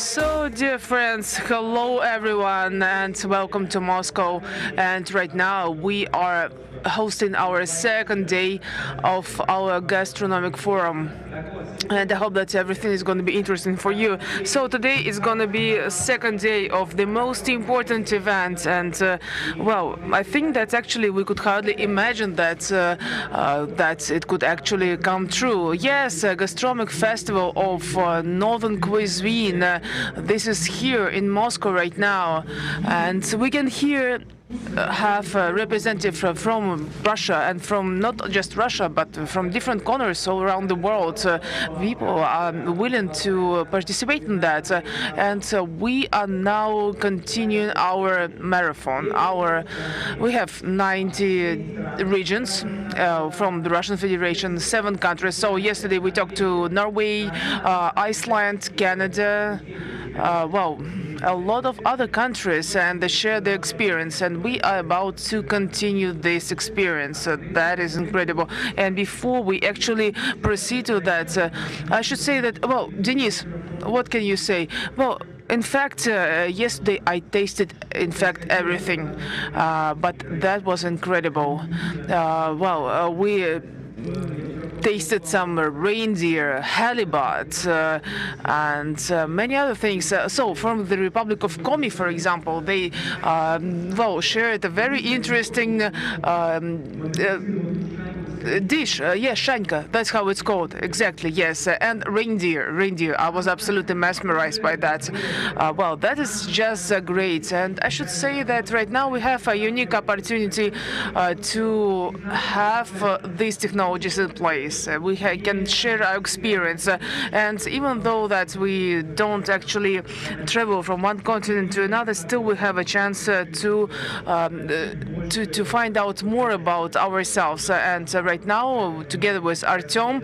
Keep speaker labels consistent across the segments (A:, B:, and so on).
A: So, dear friends, hello everyone, and welcome to Moscow. And right now we are hosting our second day of our gastronomic forum. And I hope that everything is going to be interesting for you. So today is going to be a second day of the most important event, and well, I think that actually we could hardly imagine that it could actually come true. Yes, a gastronomic festival of Northern Cuisine. This is here in Moscow right now, and we can hear have a representative from Russia, and from not just Russia but from different corners all around the world. People are willing to participate in that, and we are now continuing our marathon. We have 90 regions from the Russian Federation, 7 countries. So yesterday we talked to Norway, Iceland, Canada, well, a lot of other countries, and they share their experience, and we are about to continue this experience. That is incredible. And before we actually proceed to that, I should say that, well, Denis, what can you say? Well, in fact, yesterday I tasted, in fact, everything, but that was incredible. We tasted some reindeer, halibut, and many other things. So, from the Republic of Komi, for example, they shared a very interesting dish. Yes, shanka, that's how it's called. Exactly, yes. And reindeer. I was absolutely mesmerized by that. Well, that is just great. And I should say that right now we have a unique opportunity to have these technologies in place. We can share our experience. And even though that we don't actually travel from one continent to another, still we have a chance to find out more about ourselves. And right now, together with Artyom,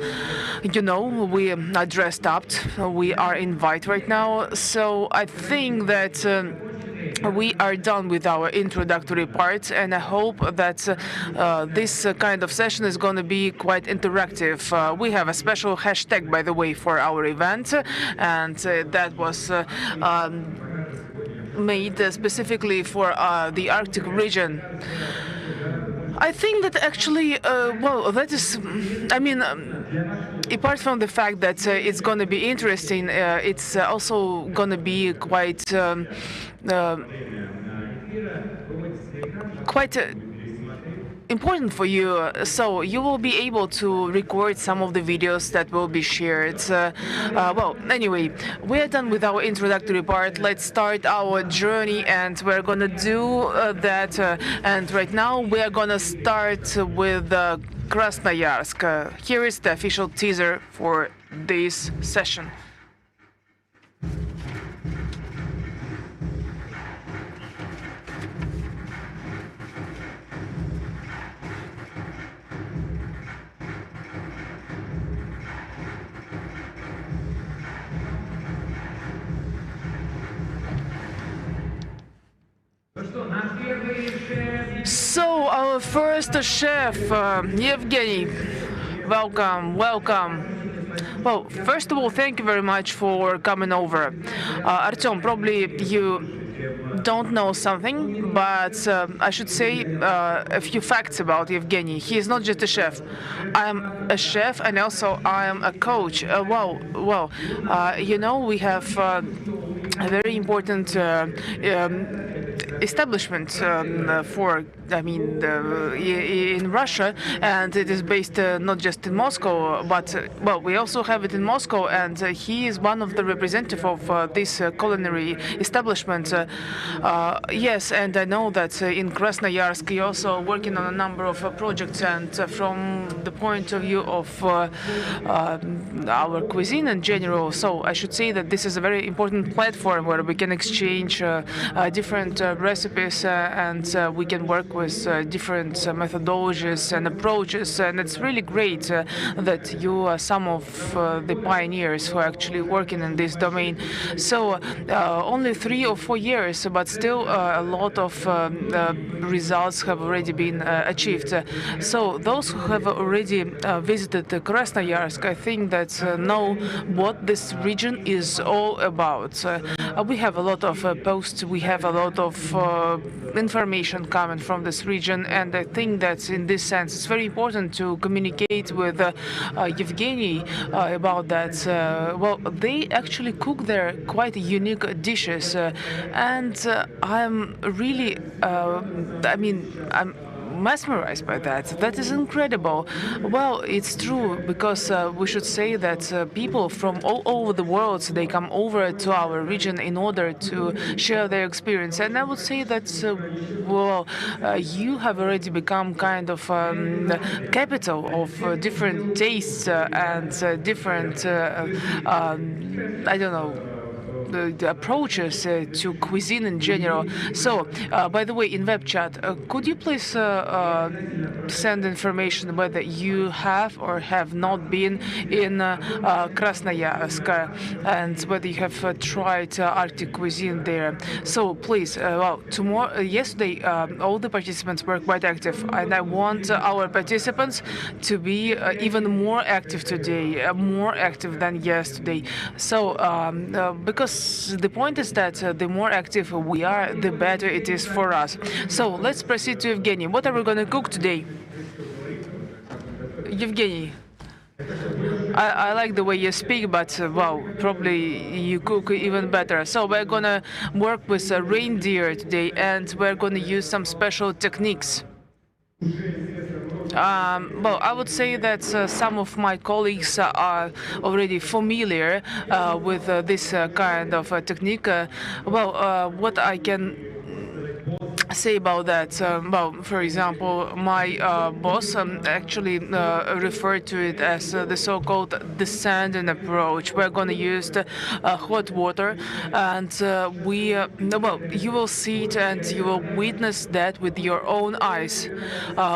A: we are dressed up. We are invited right now. So I think that we are done with our introductory part, and I hope that this kind of session is going to be quite interactive. We have a special hashtag, by the way, for our event, and that was made specifically for the Arctic region. I think that actually, that is, apart from the fact that it's going to be interesting, it's also going to be quite important for you. So you will be able to record some of the videos that will be shared. Anyway, we are done with our introductory part. Let's start our journey, and we're gonna do that. And right now we are gonna start with Krasnoyarsk. Here is the official teaser for this session. So, our first chef, Evgeny, welcome. Well, first of all, thank you very much for coming over. Artyom, probably you don't know something, but I should say a few facts about Evgeny. He is not just a chef. I am a chef, and also I am a coach. We have a very important establishment in Russia, and it is based not just in Moscow, but we also have it in Moscow, and he is one of the representatives of this culinary establishment. Yes, and I know that in Krasnoyarsk you're also working on a number of projects, and from the point of view of our cuisine in general, so I should say that this is a very important platform where we can exchange different recipes, and we can work with different methodologies and approaches. And it's really great that you are some of the pioneers who are actually working in this domain. So only 3 or 4 years, but still a lot of results have already been achieved. So those who have already visited Krasnoyarsk, I think that know what this region is all about. We have a lot of posts, we have a lot of information coming from this region, and I think that in this sense it's very important to communicate with Evgeny about that. Well, they actually cook their quite unique dishes, and I'm really, I'm mesmerized by that. That is incredible. Well, it's true because we should say that people from all over the world, they come over to our region in order to share their experience. And I would say that you have already become kind of capital of different tastes and different I don't know, the approaches to cuisine in general. So, by the way, in web chat, could you please send information whether you have or have not been in Krasnoyarsk and whether you have tried Arctic cuisine there? So, please, tomorrow, yesterday, all the participants were quite active, and I want our participants to be even more active today, more active than yesterday. So, because the point is that the more active we are, the better it is for us. So let's proceed to Evgeny. What are we going to cook today? Evgeny, I like the way you speak, but probably you cook even better. So we're going to work with a reindeer today, and we're going to use some special techniques. Well, I would say that some of my colleagues are already familiar with this kind of technique. What I can say about that? For example, my boss actually referred to it as the so-called descending approach. We're going to use the hot water, and you will see it and you will witness that with your own eyes.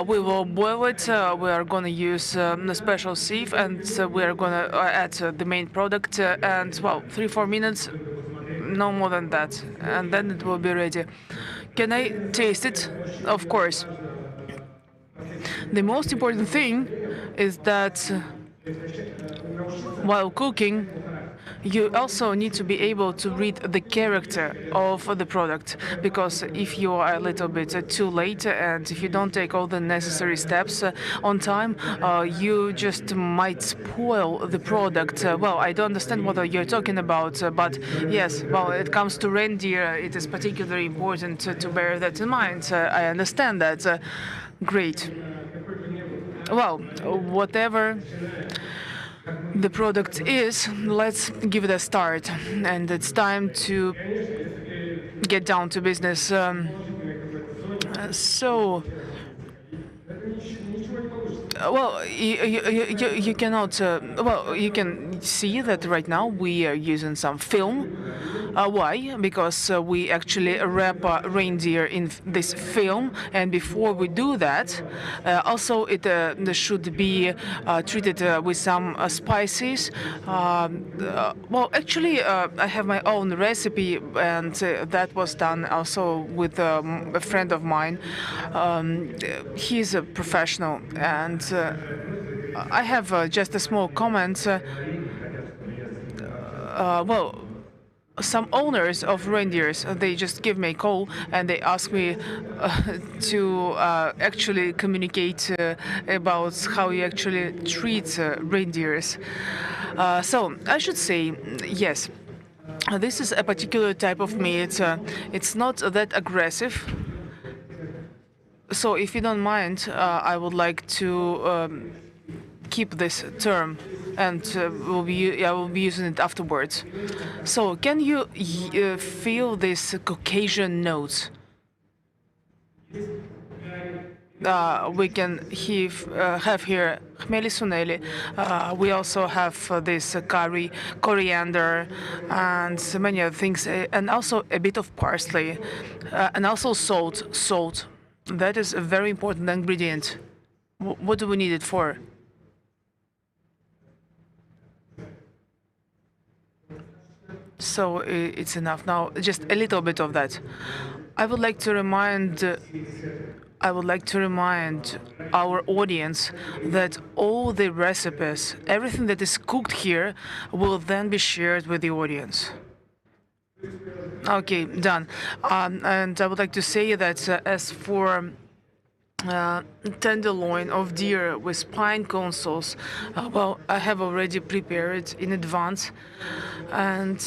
A: We will boil it. We are going to use a special sieve, and we are going to add the main product, and 3-4 minutes, no more than that, and then it will be ready. Can I taste it? Of course. The most important thing is that while cooking, you also need to be able to read the character of the product, because if you are a little bit too late and if you don't take all the necessary steps on time, you just might spoil the product. I don't understand what you're talking about, but yes, it comes to reindeer, it is particularly important to bear that in mind. I understand that. Great. Whatever the product is, let's give it a start, and it's time to get down to business. You cannot. You can see that right now we are using some film. Why? Because we actually wrap reindeer in this film, and before we do that, also it should be treated with some spices. Actually, I have my own recipe, and that was done also with a friend of mine. He's a professional, and I have just a small comment. Some owners of reindeers, they just give me a call and they ask me to actually communicate about how you actually treat reindeers. So I should say, yes, this is a particular type of meat. It's not that aggressive. So if you don't mind, I would like to keep this term, and I will be using it afterwards. So can you feel this Caucasian notes? we can have here khmeli suneli. We also have this curry, coriander, and so many other things, and also a bit of parsley, and also salt. Salt, that is a very important ingredient. What do we need it for? So it's enough now. Just a little bit of that. I would like to remind. I would like to remind our audience that all the recipes, everything that is cooked here, will then be shared with the audience. Okay, done. And I would like to say that as for tenderloin of deer with pine cone sauce, well, I have already prepared in advance, and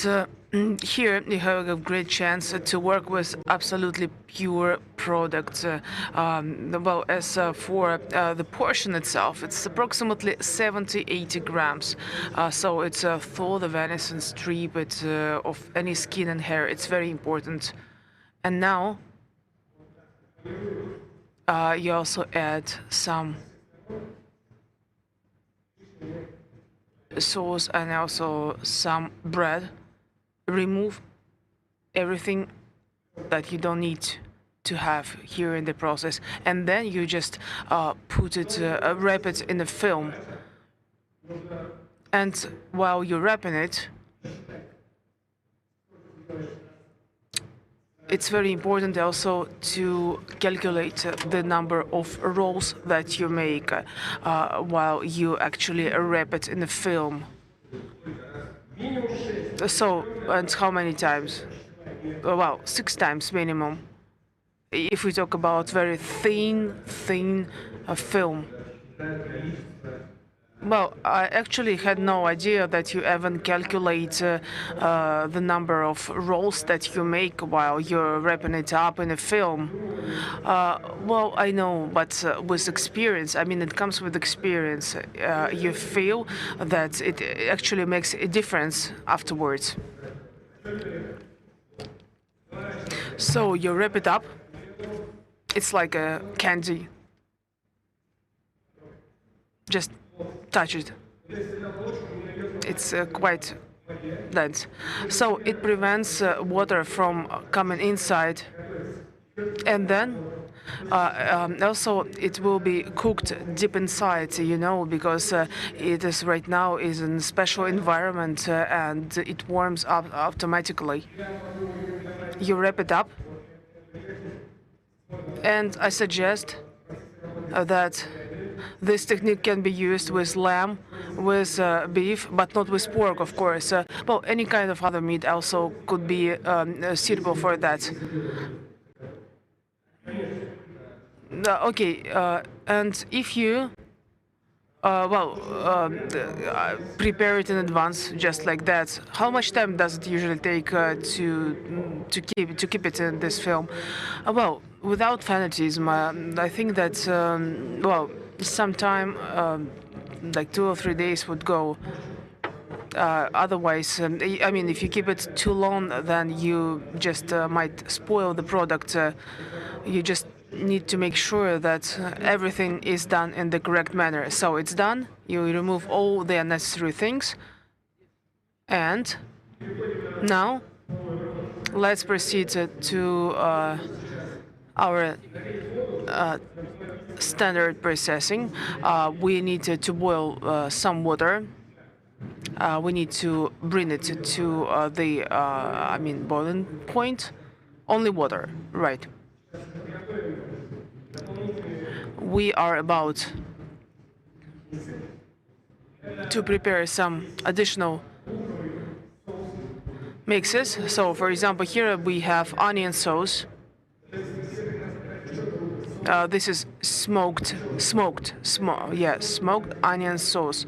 A: here you have a great chance to work with absolutely pure products. Well, as for the portion itself, it's approximately 70-80 grams. So it's thaw the venison, strip it of any skin and hair. It's very important. And now you also add some sauce and also some bread. Remove everything that you don't need to have here in the process, and then you just put it, wrap it in the film. And while you're wrapping it, it's very important also to calculate the number of rolls that you make while you actually wrap it in the film. So, and how many times? Well, 6 times minimum. If we talk about very thin film. Well, I actually had no idea that you even calculate the number of rolls that you make while you're wrapping it up in a film. Well, I know, but with experience, I mean, it comes with experience. You feel that it actually makes a difference afterwards. So you wrap it up. It's like a candy. Just touch it. It's quite dense. So it prevents water from coming inside. And then also it will be cooked deep inside, you know, because it is right now is in a special environment and it warms up automatically. You wrap it up. And I suggest that this technique can be used with lamb, with beef, but not with pork, of course. Well, any kind of other meat also could be suitable for that. Okay, and if you prepare it in advance, just like that. How much time does it usually take to keep it in this film? Well, without fanatism, I think that well, sometime like 2 or 3 days would go. Otherwise, I mean, if you keep it too long, then you just might spoil the product. You just need to make sure that everything is done in the correct manner. So it's done. You remove all the unnecessary things. And now let's proceed to our standard processing. We need to boil some water. We need to bring it to the, I mean, boiling point. Only water, right? We are about to prepare some additional mixes. So, for example, here we have onion sauce. This is smoked onion sauce.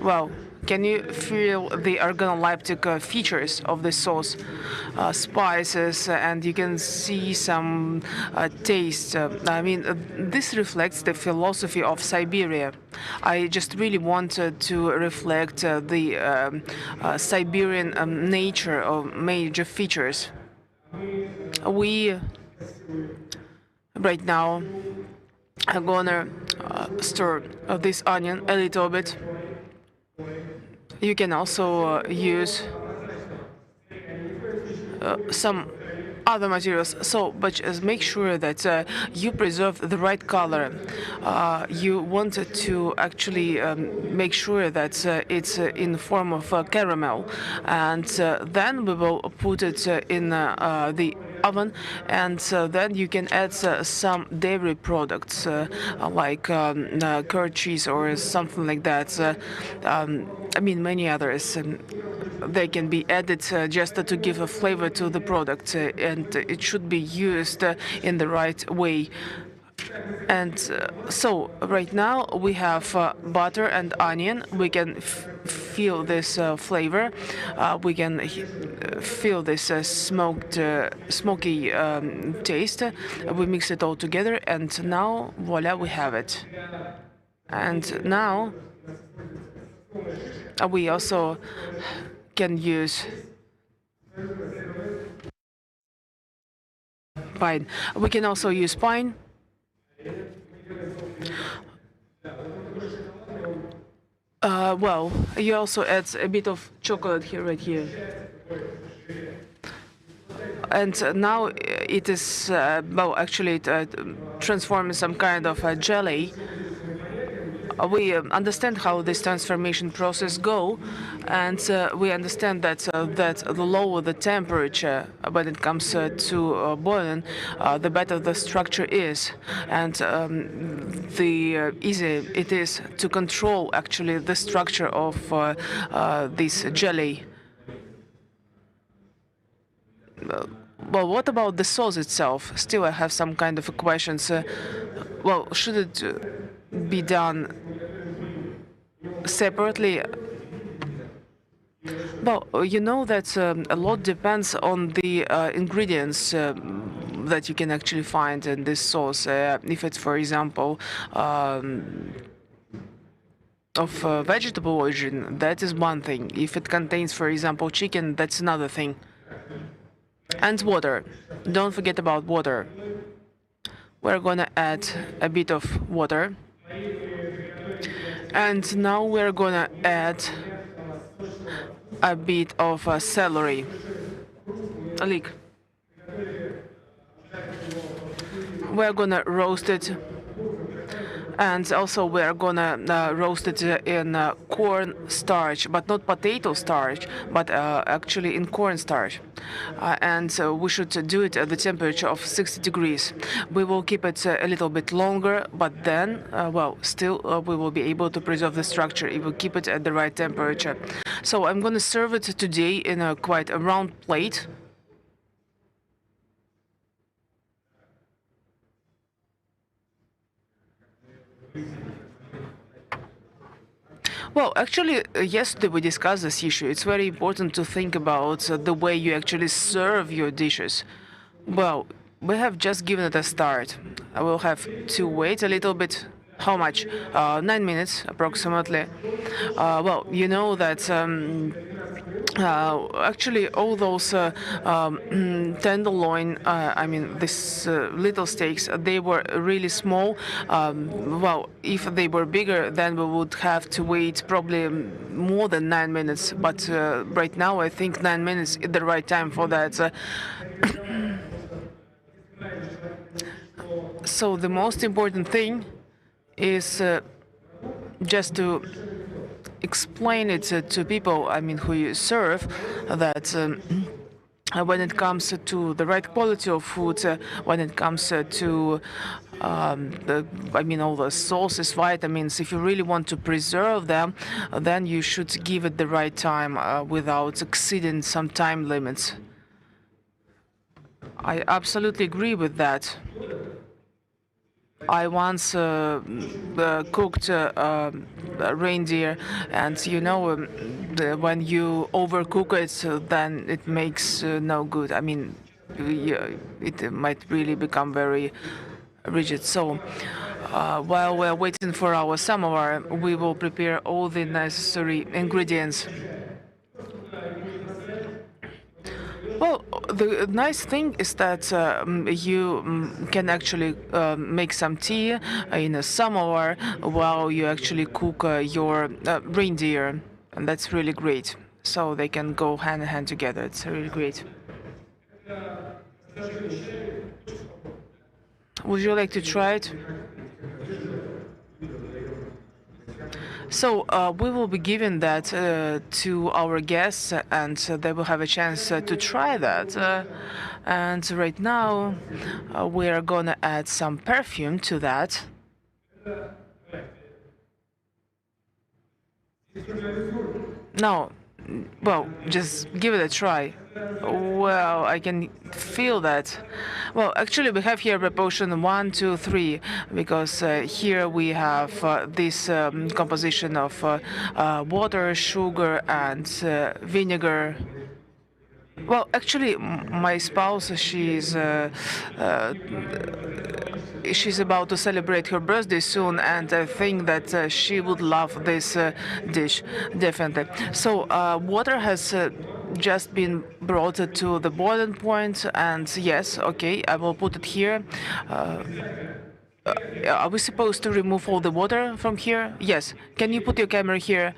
A: Well, can you feel the organoleptic features of the sauce? Spices, and you can see some taste. I mean, this reflects the philosophy of Siberia. I just really wanted to reflect the Siberian nature of major features. We Right now, I'm gonna stir this onion a little bit. You can also use some other materials. So, but just make sure that you preserve the right color. You want to actually make sure that it's in the form of caramel, and then we will put it in the oven, and then you can add some dairy products like curd cheese or something like that. I mean, many others. They can be added just to give a flavor to the product, and it should be used in the right way. And so right now we have butter and onion. We can feel this flavor. We can feel this smoky taste. We mix it all together, and now voila, we have it. And now we also can use pine. We can also use pine. Well, you also add a bit of chocolate here, right here. And now it is, well, actually it transforms some kind of a jelly. We understand how this transformation process go, and we understand that the lower the temperature when it comes to boiling, the better the structure is, and the easier it is to control actually the structure of this jelly. Well, what about the sauce itself? Still, I have some kind of questions. Well, should it be done separately? Well, you know that a lot depends on the ingredients that you can actually find in this sauce. If it's, for example, of vegetable origin, that is one thing. If it contains, for example, chicken, that's another thing. And water. Don't forget about water. We're gonna add a bit of water. And now we're gonna add a bit of celery. A leek. We're gonna roast it. And also we're gonna roast it in corn starch, but not potato starch, but actually in corn starch. And we should do it at the temperature of 60 degrees. We will keep it a little bit longer, but then, well, still we will be able to preserve the structure if we keep it at the right temperature. So I'm gonna serve it today in a quite a round plate. Well, actually, yesterday we discussed this issue. It's very important to think about the way you actually serve your dishes. Well, we have just given it a start. I will have to wait a little bit. How much? 9 minutes, approximately. Well, you know that actually all those tenderloin, I mean, these little steaks, they were really small. Well, if they were bigger, then we would have to wait probably more than 9 minutes. But right now, I think 9 minutes is the right time for that. So the most important thing is just to explain it to people, I mean, who you serve, that when it comes to the right quality of food, when it comes to I mean, all the sauces, vitamins, if you really want to preserve them, then you should give it the right time without exceeding some time limits. I absolutely agree with that. I once cooked reindeer, and you know, when you overcook it, then it makes no good. I mean, it might really become very rigid. So, while we're waiting for our samovar, we will prepare all the necessary ingredients. Well, the nice thing is that you can actually make some tea in a samovar while you actually cook your reindeer, and that's really great. So they can go hand in hand together. It's really great. Would you like to try it? So we will be giving that to our guests, and they will have a chance to try that. And right now, we are gonna add some perfume to that. No, well, just give it a try. Well, I can feel that. Well, actually, we have here proportion 1, 2, 3, because here we have this composition of water, sugar, and vinegar. Well, actually, my spouse, she's about to celebrate her birthday soon, and I think that she would love this dish, definitely. So, water has just been brought to the boiling point, and yes, okay, I will put it here. Are we supposed to remove all the water from here? Yes. Can you put your camera here?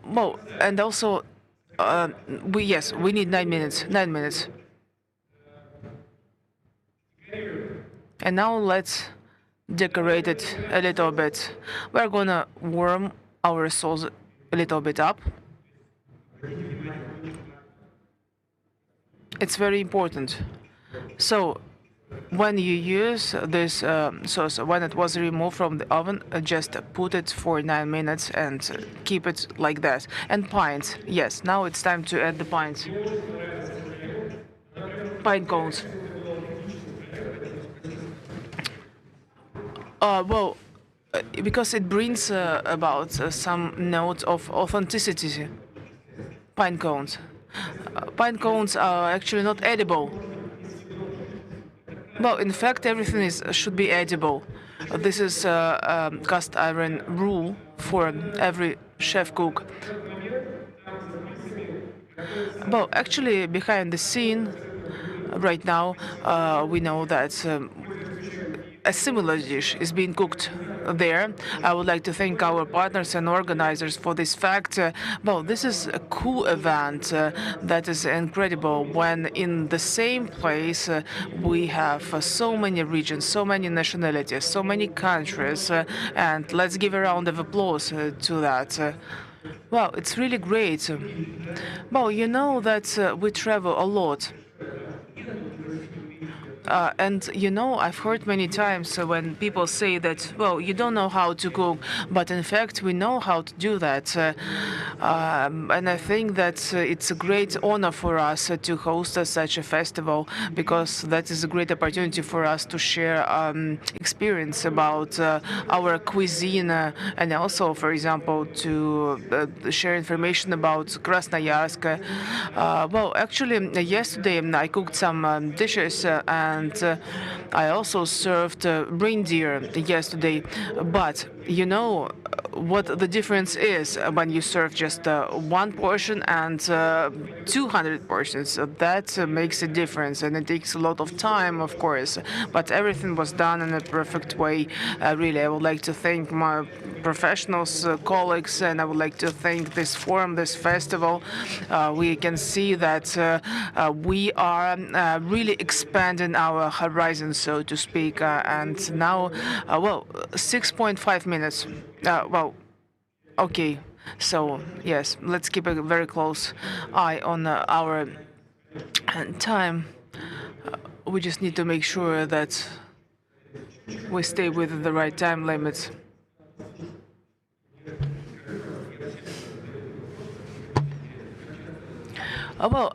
A: Well, and also, we need 9 minutes. 9 minutes. And now let's decorate it a little bit. We're gonna warm our sauce a little bit up. It's very important. So when you use this sauce, when it was removed from the oven, just put it for 9 minutes and keep it like that. And pines, yes, now it's time to add the pines. Pine cones. Well, because it brings about some note of authenticity. Pine cones. Pine cones are actually not edible. Well, in fact, everything should be edible. This is a cast iron rule for every chef cook. Well, actually, behind the scene, right now, we know that a similar dish is being cooked there. I would like to thank our partners and organizers for this fact. Well, this is a cool event that is incredible when in the same place we have so many regions, so many nationalities, so many countries, and let's give a round of applause to that. Well, it's really great. Well, you know that we travel a lot. And I've heard many times when people say that, well, you don't know how to cook, but in fact, we know how to do that. And I think that it's a great honor for us to host such a festival, because that is a great opportunity for us to share experience about our cuisine, and also, for example, to share information about Krasnoyarsk. Well, actually, yesterday I cooked some dishes, and I also served reindeer yesterday. But you know what the difference is when you serve just one portion and 200 portions. That makes a difference, and it takes a lot of time, of course. But everything was done in a perfect way. Really, I would like to thank my professionals, colleagues, and I would like to thank this forum, this festival. We can see that we are really expanding our horizons, so to speak. And now, well, 6.5 minutes. Well, okay. So, yes, let's keep a very close eye on our time. We just need to make sure that we stay within the right time limits. Well,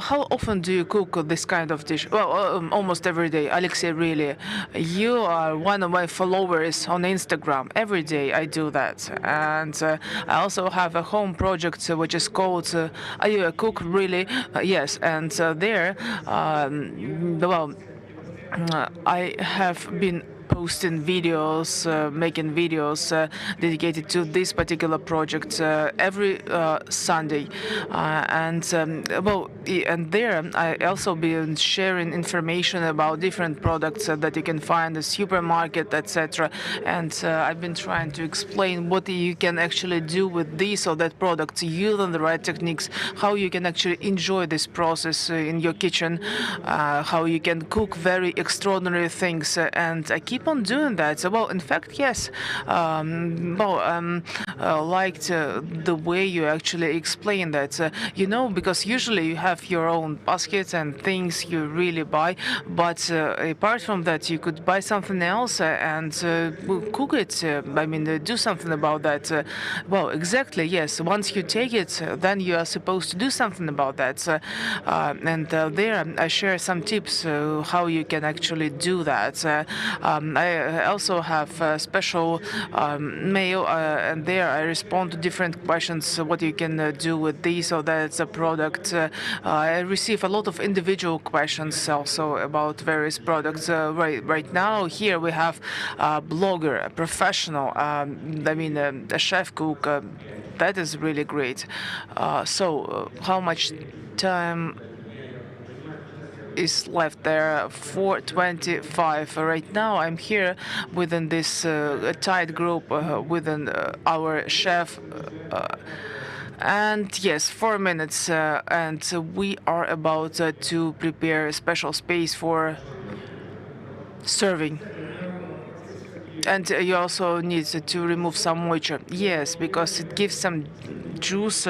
A: how often do you cook this kind of dish? Well, almost every day. Alexei, really, you are one of my followers on Instagram. Every day I do that. And I also have a home project which is called Are You a Cook? Really? Yes. And there, well, I have been posting videos, making videos dedicated to this particular project every Sunday, and there I also been sharing information about different products that you can find in the supermarket, etc. And I've been trying to explain what you can actually do with these or that products, using the right techniques, how you can actually enjoy this process in your kitchen, how you can cook very extraordinary things, and I keep on doing that. So, well, in fact, yes. Liked the way you actually explain that. Because usually you have your own basket and things you really buy, but apart from that, you could buy something else and cook it. Do something about that. Exactly, yes. Once you take it, then you are supposed to do something about that. There, I share some tips how you can actually do that. I also have a special mail, and there I respond to different questions. What you can do with this or that product. I receive a lot of individual questions also about various products. Right now, here we have a blogger, a professional. A chef cook. That is really great. How much time is left there? 4:25 right now. I'm here within this tight group within our chef, and yes, 4 minutes, and we are about to prepare a special space for serving. And you also need to remove some moisture. Yes, because it gives some juice,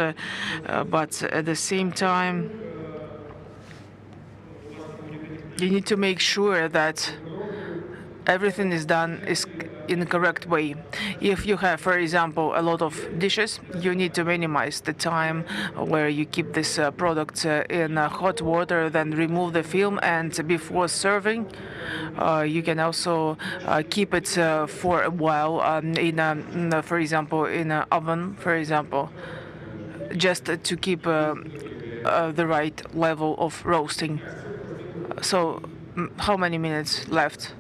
A: but at the same time, you need to make sure that everything is done in the correct way. If you have, for example, a lot of dishes, you need to minimize the time where you keep this product in hot water, then remove the film, and before serving, you can also keep it for a while for example, in an oven, for example, just to keep the right level of roasting. So, how many minutes left?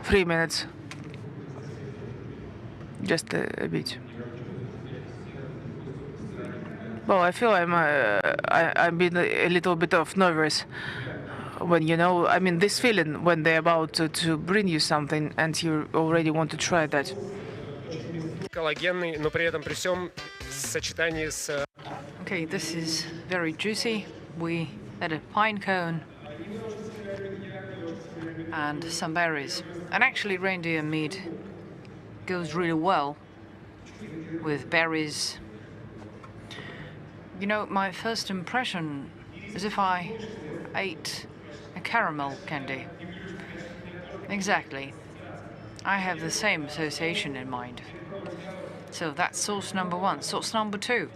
A: 3 minutes. Just a bit. Well, I feel I'm being a little bit of nervous when this feeling when they're about to bring you something and you already want to try that.
B: Коллагенный, но при этом при всем сочетании с.
C: Okay, this is very juicy. We add a pine cone and some berries. And actually reindeer meat goes really well with berries. My first impression is if I ate a caramel candy. Exactly. I have the same association in mind. So that's source number one. Source number two.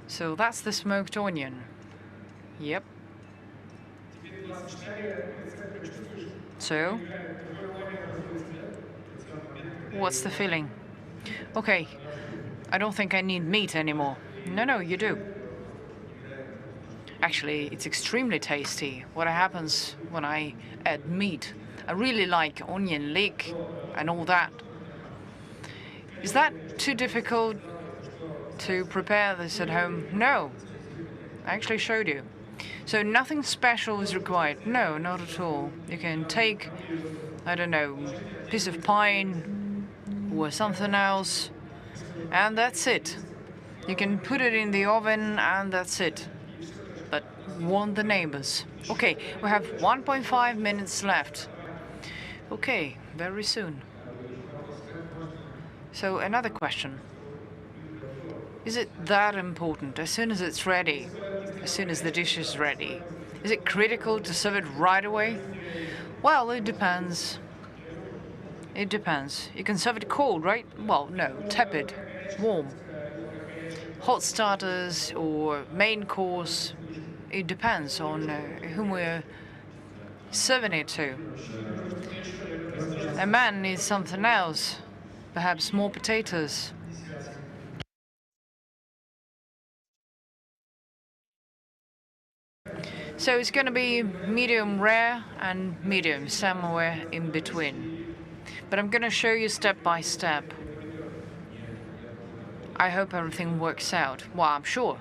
C: So that's the smoked onion. Yep. So, what's the feeling? Okay, I don't think I need meat anymore. No, you do. Actually, it's extremely tasty. What happens when I add meat? I really like onion leek and all that. Is that too difficult to prepare this at home? No, I actually showed you. So nothing special is required. No, not at all. You can take, I don't know, a piece of pine or something else, and that's it. You can put it in the oven, and that's it. But warn the neighbors. Okay, we have 1.5 minutes left. Okay, very soon. So another question. Is it that important as soon as it's ready, as soon as the dish is ready? Is it critical to serve it right away? Well, it depends. It depends. You can serve it cold, right? Well, no, tepid, warm. Hot starters or main course, it depends on whom we're serving it to. A man needs something else, perhaps more potatoes. So it's going to be medium rare and medium, somewhere in between. But I'm going to show you step by step. I hope everything works out. Well, I'm sure.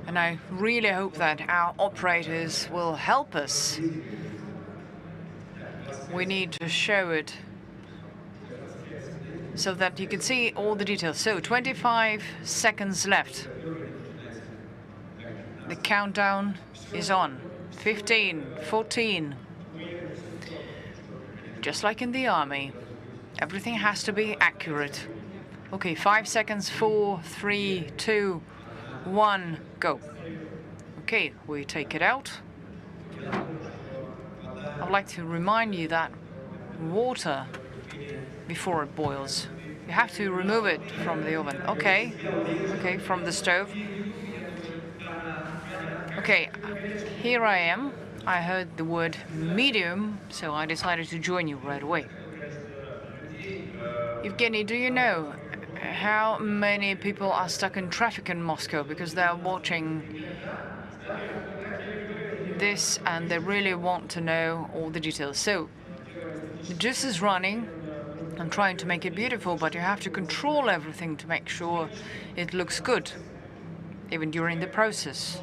C: And I really hope that our operators will help us. We need to show it so that you can see all the details. So 25 seconds left. The countdown is on. 15, 14. Just like in the army, everything has to be accurate. Okay, 5 seconds, 4, 3, 2, 1, go. Okay, we take it out. I'd like to remind you that water, before it boils, you have to remove it from the oven. Okay, from the stove. Okay, here I am. I heard the word medium, so I decided to join you right away. Evgeny, do you know how many people are stuck in traffic in Moscow because they are watching this and they really want to know all the details? So, the juice is running. I'm trying to make it beautiful, but you have to control everything to make sure it looks good, even during the process.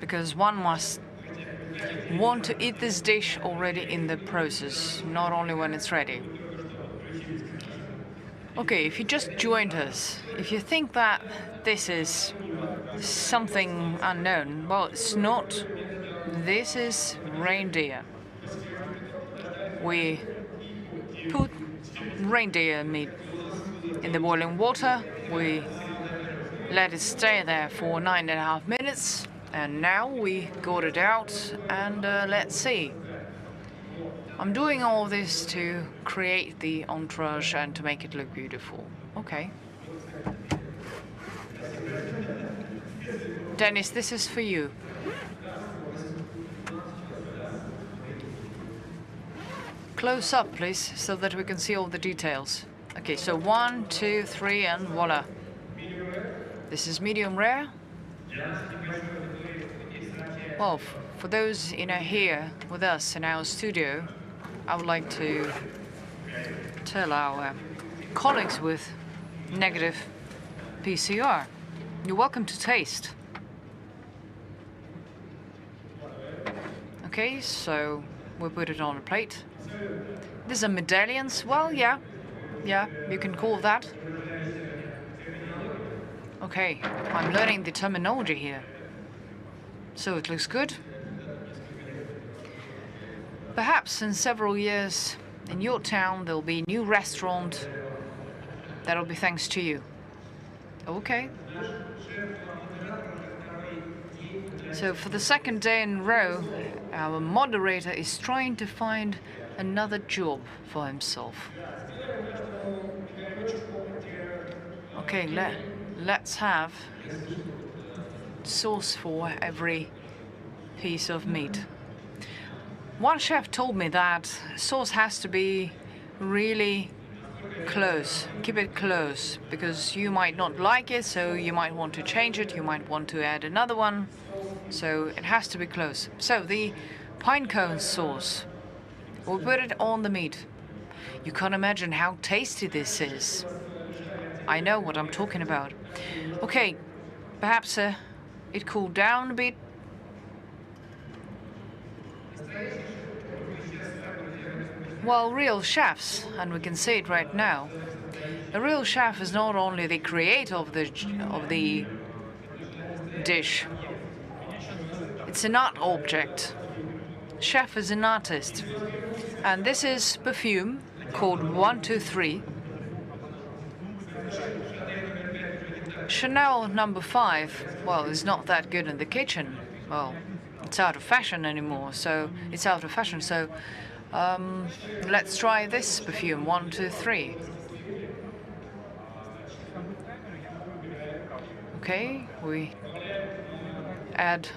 C: Because one must want to eat this dish already in the process, not only when it's ready. Okay, if you just joined us, if you think that this is something unknown, well, it's not. This is reindeer. We put reindeer meat in the boiling water. We let it stay there for 9.5 minutes. And now we got it out, and let's see. I'm doing all this to create the entourage and to make it look beautiful. Okay. Dennis, this is for you. Close up, please, so that we can see all the details. Okay, so 1, 2, 3, and voila. This is medium rare. Well, for those here with us in our studio, I would like to tell our colleagues with negative PCR, you're welcome to taste. Okay, so we put it on a plate. These are medallions. Well, yeah, you can call that. Okay, I'm learning the terminology here. So it looks good. Perhaps in several years in your town there'll be a new restaurant. That'll be thanks to you. Okay. So for the second day in a row, our moderator is trying to find another job for himself. Okay, let's have sauce for every piece of meat. One chef told me that sauce has to be really close. Keep it close, because you might not like it, so you might want to change it, you might want to add another one. So it has to be close. So the pinecone sauce, we'll put it on the meat. You can't imagine how tasty this is. I know what I'm talking about. Okay, perhaps it cooled down a bit. Well, real chefs, and we can see it right now, a real chef is not only the creator of the dish, it's an art object. Chef is an artist. And this is perfume called 123. Chanel number 5, well, is not that good in the kitchen. Well, it's out of fashion anymore, so it's out of fashion. So let's try this perfume, 123. Okay, we add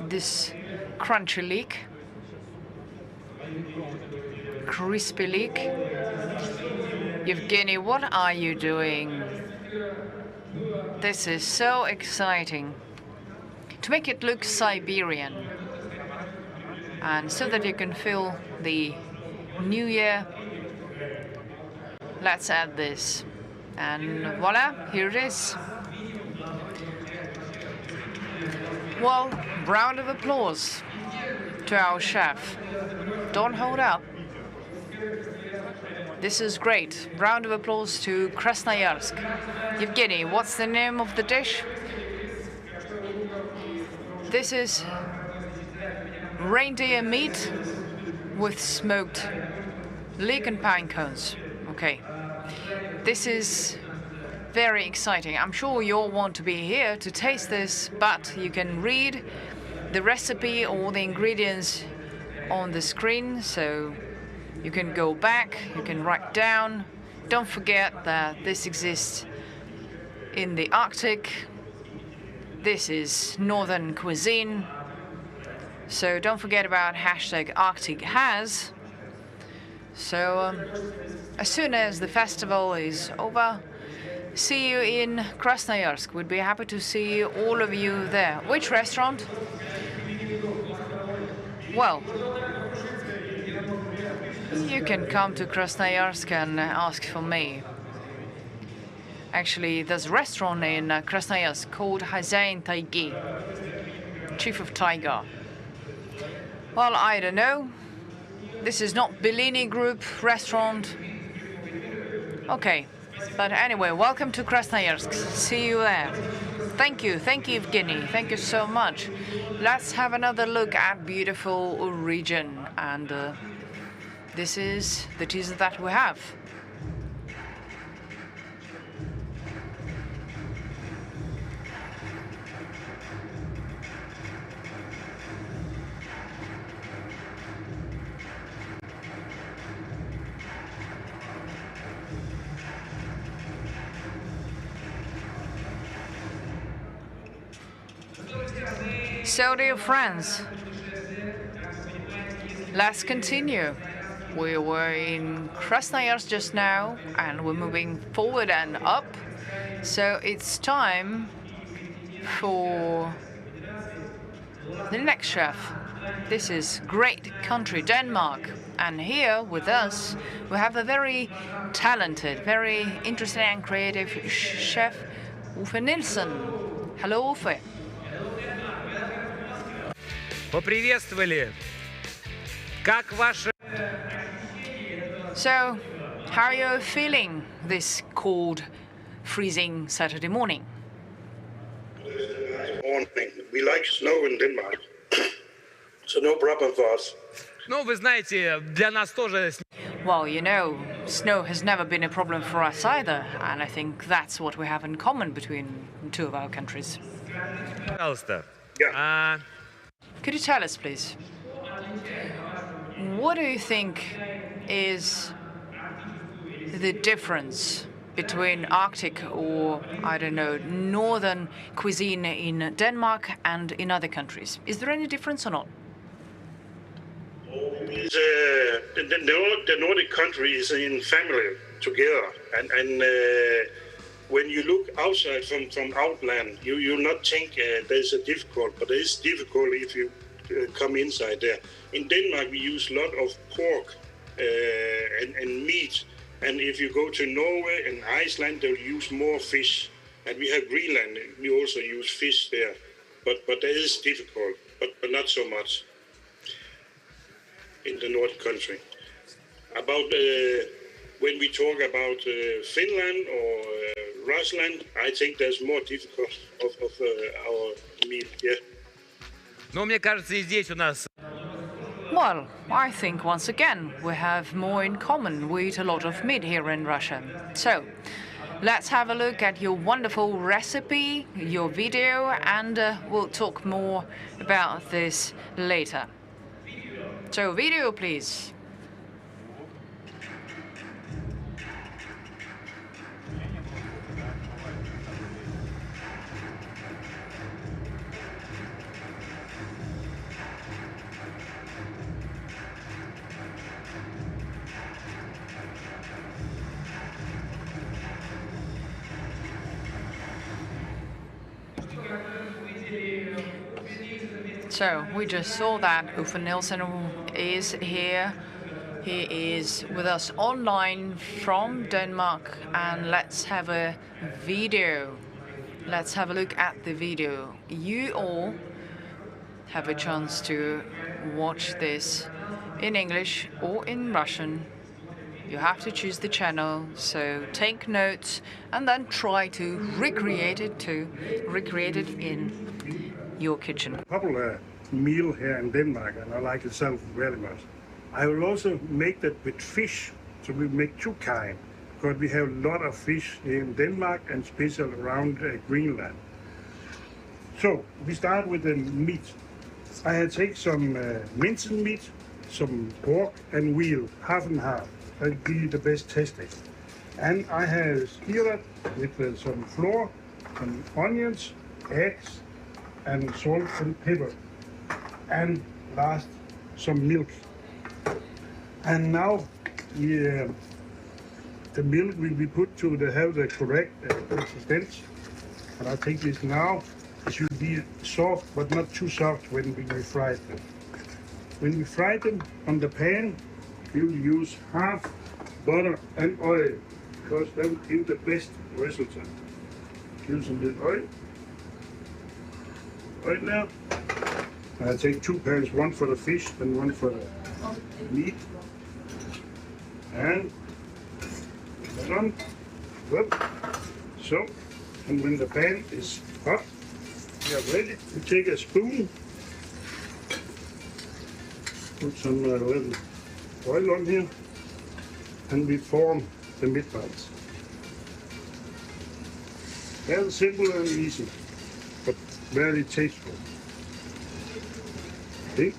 C: this crunchy leek, crispy leek. Evgeny, what are you doing? This is so exciting. To make it look Siberian, and so that you can feel the new year, let's add this. And voila, here it is. Well, round of applause to our chef. Don't hold up. This is great. Round of applause to Krasnoyarsk. Evgeny, what's the name of the dish? This is reindeer meat with smoked leek and pine cones. Okay. This is very exciting. I'm sure you all want to be here to taste this, but you can read the recipe or the ingredients on the screen, so you can go back, you can write down. Don't forget that this exists in the Arctic. This is northern cuisine, so don't forget about #ArcticHas. So as soon as the festival is over, see you in Krasnoyarsk. We'd be happy to see all of you there. Which restaurant? Well, you can come to Krasnoyarsk and ask for me. Actually, there's a restaurant in Krasnoyarsk called Хозяин Тайги, Chief of Taiga. Well, I don't know. This is not Bellini Group restaurant. Okay, but anyway, welcome to Krasnoyarsk. See you there. Thank you, Evgeny. Thank you so much. Let's have another look at beautiful region, and this is the teaser that we have. So, dear friends, let's continue. We were in Krasnoyarsk just now, and we're moving forward and up. So it's time for the next chef. This is great country, Denmark. And here with us, we have a very talented, very interesting and creative chef, Uffe Nielsen. Hello, Uffe.
D: Поприветствовали. Как ваше...
C: So, how are you feeling this cold, freezing Saturday morning?
E: Morning. We like snow in Denmark, so no problem for us.
D: Ну, вы знаете, для нас тоже...
C: Well, you know, snow has never been a problem for us either, and I think that's what we have in common between two of our countries.
D: Пожалуйста.
E: Yeah.
C: Could you tell us, please, what do you think is the difference between Arctic or, I don't know, northern cuisine in Denmark and in other countries? Is there any difference or not?
E: The Nordic countries in family together, and when you look outside from outland, you'll not think there's a difficult, but it is difficult if you come inside there. In Denmark, we use a lot of pork and meat, and if you go to Norway and Iceland, they'll use more fish. And we have Greenland, we also use fish there, but that is difficult, but not so much in the Nordic country. About when we talk about Finland or Rusland, I think there's more difficult of our meal, yeah.
D: Но мне кажется, и здесь у нас...
C: Well, I think once again we have more in common. We eat a lot of meat here in Russia. So, let's have a look at your wonderful recipe, your video, and we'll talk more about this later. So, video, please. So we just saw that Uffe Nielsen is here. He is with us online from Denmark, and let's have a video. Let's have a look at the video. You all have a chance to watch this in English or in Russian. You have to choose the channel, so take notes and then try to recreate it in your kitchen.
E: Popular meal here in Denmark, and I like itself very much. I will also make that with fish, so we make two kinds, because we have a lot of fish here in Denmark and especially around Greenland. So we start with the meat. I have taken some minced meat, some pork and veal, half and half. That'll be the best tasting. And I have skewered with some flour, some onions, eggs, and salt and pepper. And last, some milk. And now the milk will be put to have the correct consistency. And I take this now. It should be soft, but not too soft when we fry them. When we fry them on the pan, we will use half butter and oil, because that will give the best result. Use some little oil. Right now, I take 2 pans, one for the fish and one for the meat. And done. Whoop. So, and when the pan is hot, we are ready. We take a spoon, put some little oil on here, and we form the meatballs. Very simple and easy, but very tasteful. See?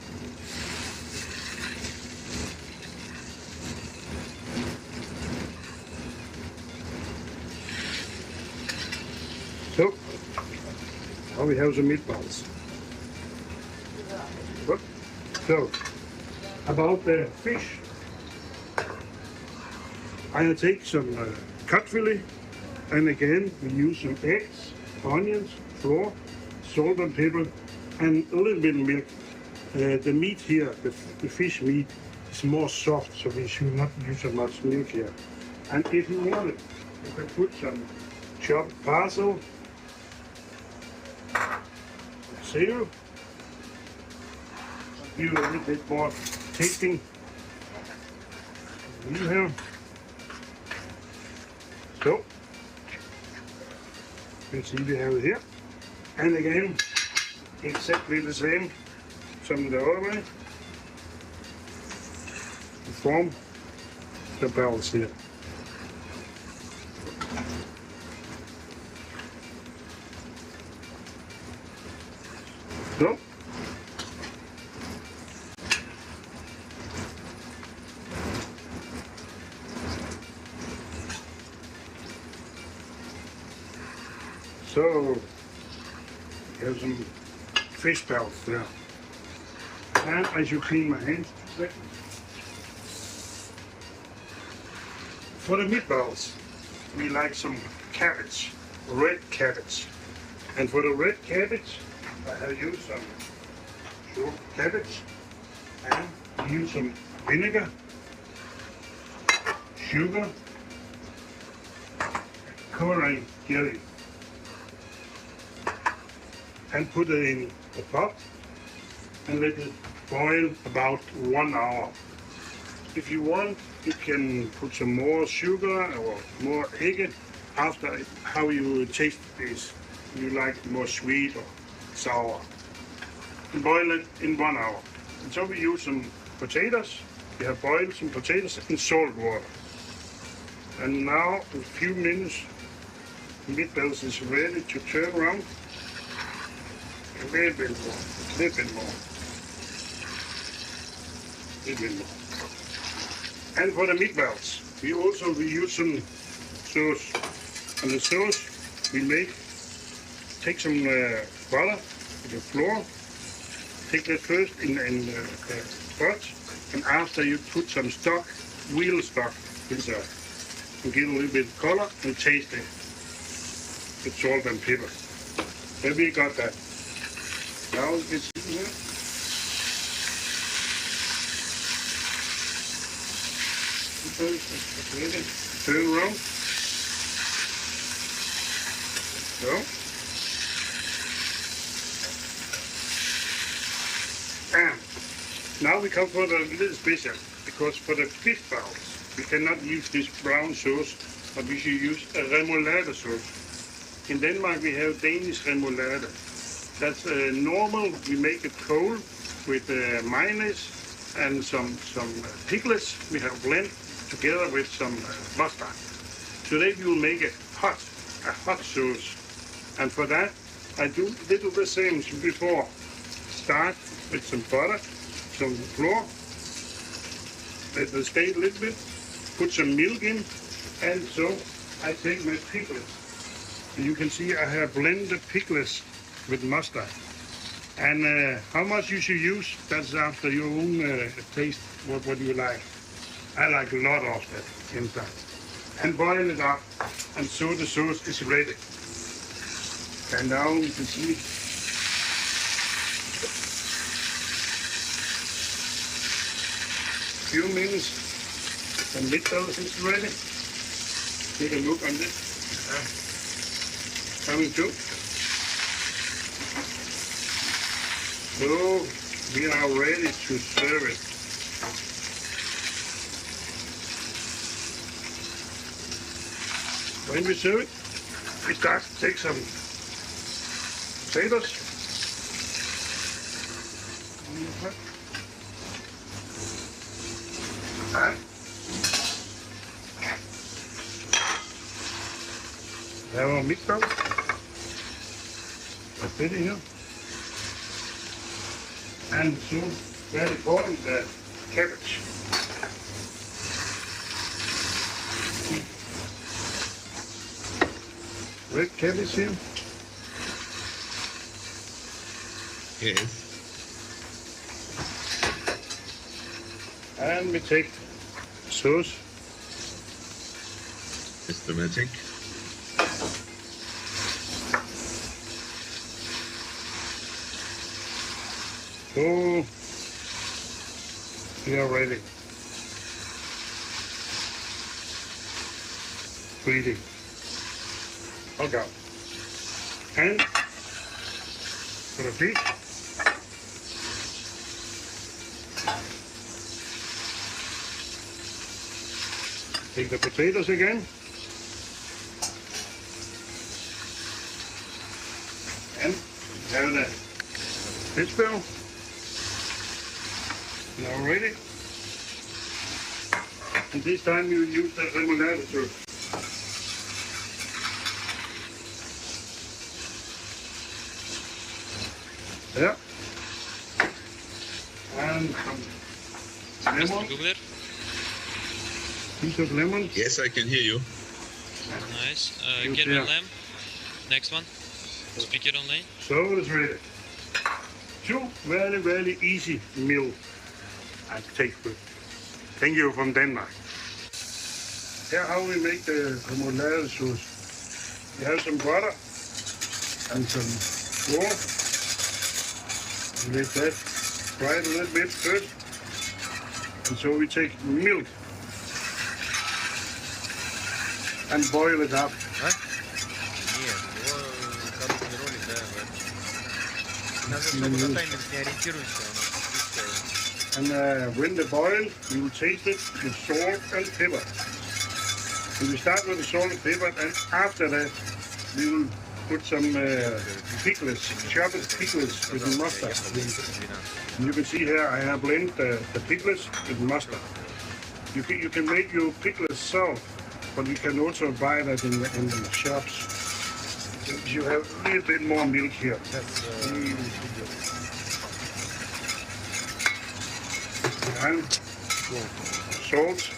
E: So, now we have the meatballs. Good. So, about the fish, I take some cut fillet, and again we use some eggs, onions, flour, salt and pepper, and a little bit of milk. The meat here, the fish meat, is more soft, so we should not use so much milk here. And if you want it, you can put some chopped parsley, salt, give it a little bit more tasting. Here. So, you can see we have it here. And again, exactly the same from the other way. Form the balls here. So, here's some fish pellets there. And I should clean my hands a second. For the meatballs, we like some cabbage, red cabbage. And for the red cabbage, I have used some short cabbage and use some vinegar, sugar, coriander jelly. And put it in the pot and let it boil about 1 hour. If you want, you can put some more sugar or more egg after how you taste this. You like more sweet or sour. And boil it in 1 hour. And so we use some potatoes. We have boiled some potatoes in salt water. And now, in a few minutes, the meatballs is ready to turn around. A little bit more, a little bit more, a little bit more. And for the meatballs, we use some sauce. And the sauce we take some butter with the flour, take that first in the pot, and after you put some stock, veal stock inside, and give a little bit of color and taste it with salt and pepper. Then we got that. Now it's Yeah. Turn around. So. And now we come for the little special, because for the fish balls, we cannot use this brown sauce, but we should use a remoulade sauce. In Denmark we have Danish remoulade. That's normal. We make it cold with mayonnaise and some pickles we have blended together with some mustard. Today we will make a hot sauce, and for that I do little the same as before. Start with some butter, some flour, let it stay a little bit, put some milk in, and so I take my pickles. You can see I have blended pickles with mustard. And how much you should use, that's after your own taste, what you like. I like a lot of that inside. And boil it up, and so the sauce is ready. And now you can see few minutes, the meatballs is ready. Take a look on this. Coming too. So we are ready to serve it. When we serve it, we start to take some potatoes. We have our meatball. That's it here. And so, very important, the cabbage. Red cabbage here.
D: Yes.
E: And we take sauce.
D: Systematic.
E: So we are ready. Ready. Okay. And for the fish. Take the potatoes again. And have the fish bell. Now ready. And this time you use the remoulade sauce. Yeah. And some lemon. Piece of lemon.
F: Yes, I can hear you.
G: Nice.
E: You
G: Get
E: see,
G: one lamb. Next one. Speak it only.
E: So it's ready. Two very, very easy meal and take food. Thank you from Denmark. Here how we make the remoulade sauce. We have some butter and some flour. Let that fry it a little bit first. And so we take milk and boil it up.
D: Нет, его короткий ролик, да, надо, чтобы на таймер не ориентируйся,
E: And when they boil, you will taste it with salt and pepper. So we start with the salt and pepper, and after that, we will put some pickles, chopped pickles with mustard. And you can see here I have blended the pickles with mustard. You can make your pickles soft, but you can also buy that in the shops. You have a little bit more milk here. And salt.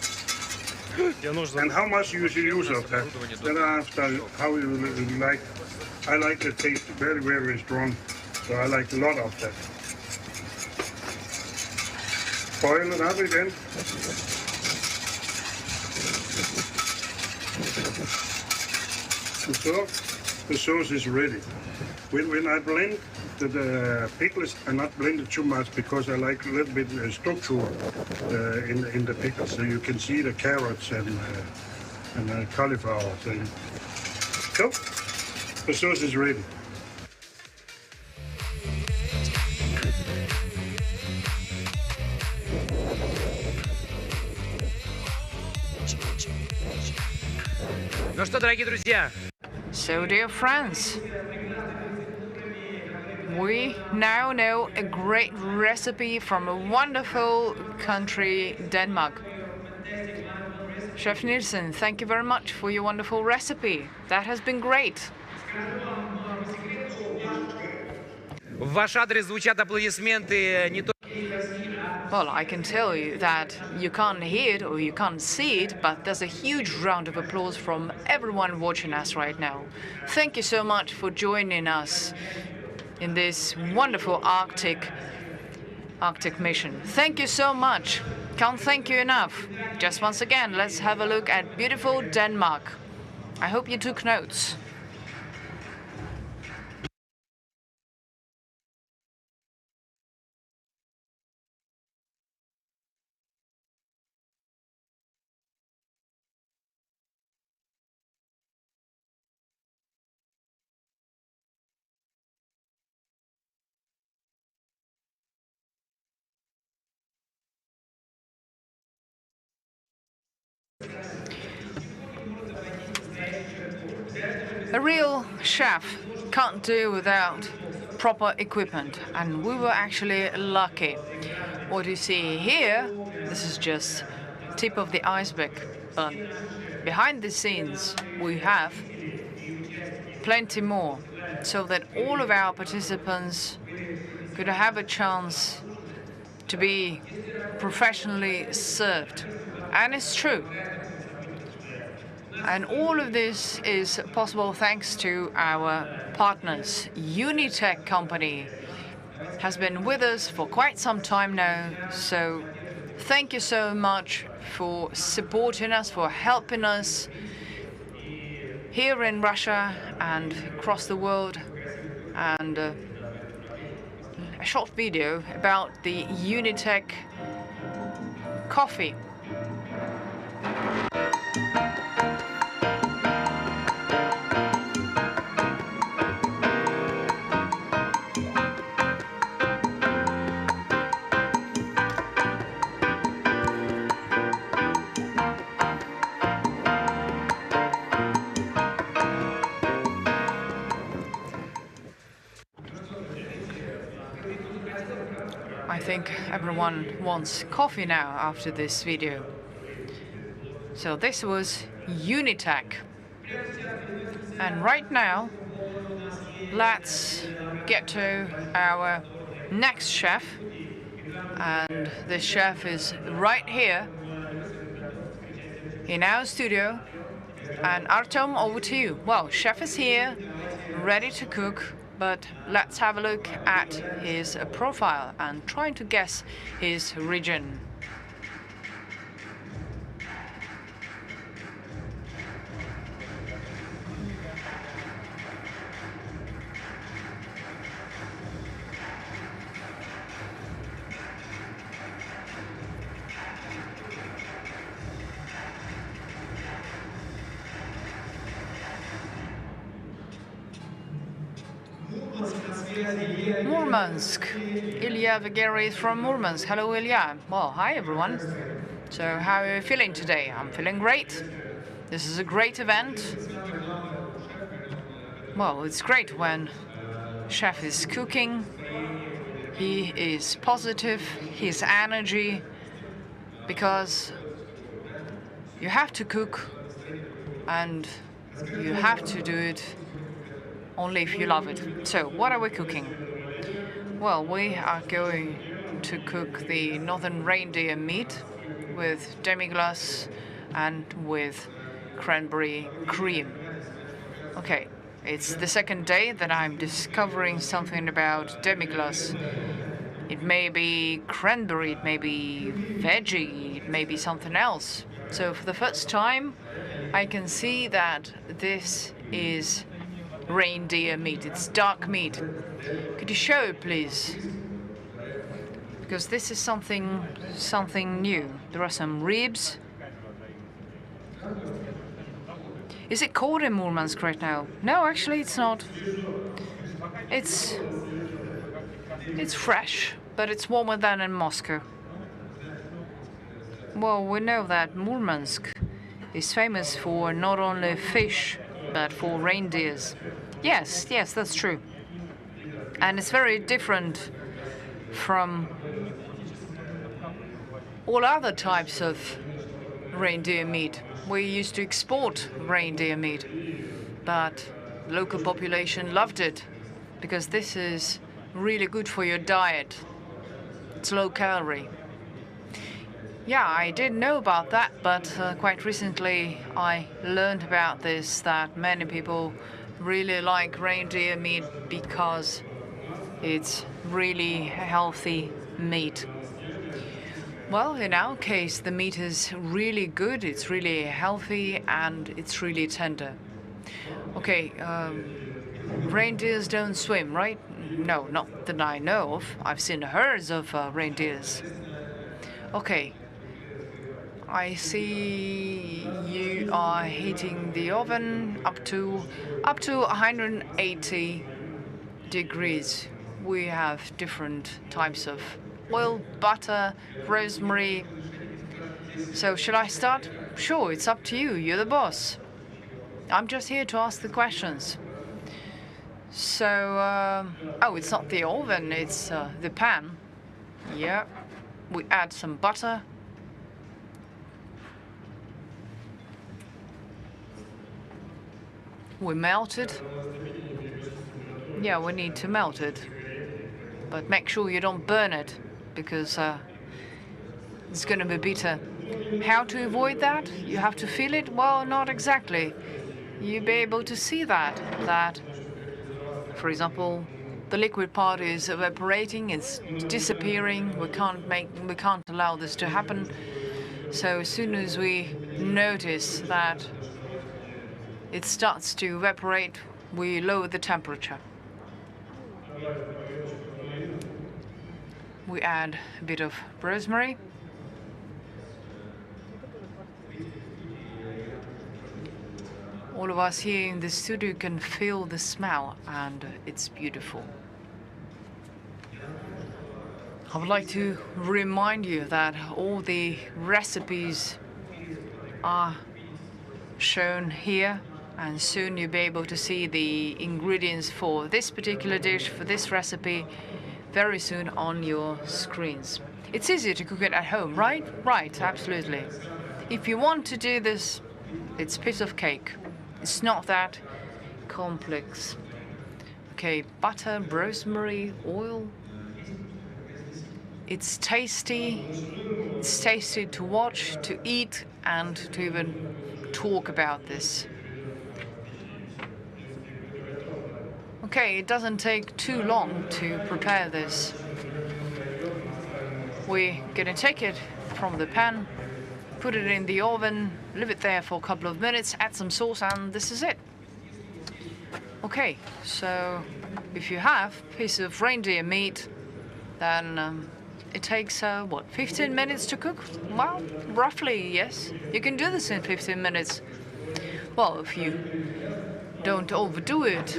E: And how much you should use of that? Then after how you like. I like the taste very, very strong. So I like a lot of that. Boil it up again. And so the sauce is ready. When I blend the pickles are not blended too much because I like a little bit structure in the pickles, so you can see the carrots and the cauliflower thing. So the sauce is ready.
B: Ну что, дорогие друзья,
C: So, dear friends, we now know a great recipe from a wonderful country, Denmark. Chef Nielsen, thank you very much for your wonderful recipe. That has been great.
B: в ваш адрес звучат аплодисменты не только...
C: Well, I can tell you that you can't hear it or you can't see it, but there's a huge round of applause from everyone watching us right now. Thank you so much for joining us in this wonderful Arctic mission. Thank you so much. Can't thank you enough. Just once again, let's have a look at beautiful Denmark. I hope you took notes. A real chef can't do without proper equipment, and we were actually lucky. What you see here, this is just tip of the iceberg, but behind the scenes we have plenty more, so that all of our participants could have a chance to be professionally served. And it's true. And all of this is possible thanks to our partners. Unitech company has been with us for quite some time now, so thank you so much for supporting us, for helping us here in Russia and across the world. And a short video about the Unitech coffee. I think everyone wants coffee now after this video. So this was Unitech. And right now, let's get to our next chef. And this chef is right here in our studio. And Artem, over to you. Well, chef is here, ready to cook. But let's have a look at his profile and trying to guess his region. Murmansk. Ilya Vigeri is from Murmansk. Hello, Ilya. Well, hi, everyone. So how are you feeling today? I'm feeling great. This is a great event. Well, it's great when chef is cooking. He is positive, his energy, because you have to cook and you have to do it only if you love it. So, what are we cooking? Well, we are going to cook the northern reindeer meat with demi-glace and with cranberry cream. Okay, it's the second day that I'm discovering something about demi-glace. It may be cranberry, it may be veggie, it may be something else. So for the first time, I can see that this is reindeer meat. It's dark meat. Could you show it, please? Because this is something new. There are some ribs. Is it cold in Murmansk right now? No, actually it's not. It's fresh, but it's warmer than in Moscow. Well, we know that Murmansk is famous for not only fish, but for reindeers. Yes, that's true. And it's very different from all other types of reindeer meat. We used to export reindeer meat, but the local population loved it because this is really good for your diet. It's low calorie. Yeah, I didn't know about that, but quite recently I learned about this, that many people really like reindeer meat because it's really healthy meat. Well, in our case, the meat is really good, it's really healthy, and it's really tender. Okay, reindeers don't swim, right? No, not that I know of. I've seen herds of reindeers. Okay. I see you are heating the oven up to 180 degrees. We have different types of oil, butter, rosemary. So shall I start? Sure, it's up to you. You're the boss. I'm just here to ask the questions. So, oh, it's not the oven, it's the pan. Yeah. We add some butter. We melt it. Yeah, we need to melt it. But make sure you don't burn it, because it's going to be bitter. How to avoid that? You have to feel it? Well, not exactly. You'll be able to see that, for example, the liquid part is evaporating, it's disappearing. We can't allow this to happen. So as soon as we notice that it starts to evaporate, we lower the temperature. We add a bit of rosemary. All of us here in the studio can feel the smell, and it's beautiful. I would like to remind you that all the recipes are shown here, and soon you'll be able to see the ingredients for this particular dish, for this recipe, very soon on your screens. It's easier to cook it at home, right? Right, absolutely. If you want to do this, it's a piece of cake. It's not that complex. Okay, butter, rosemary, oil. It's tasty. It's tasty to watch, to eat, and to even talk about this. Okay, it doesn't take too long to prepare this. We're gonna take it from the pan, put it in the oven, leave it there for a couple of minutes, add some sauce, and this is it. Okay, so if you have a piece of reindeer meat, then it takes, 15 minutes to cook? Well, roughly, yes. You can do this in 15 minutes. Well, if you don't overdo it.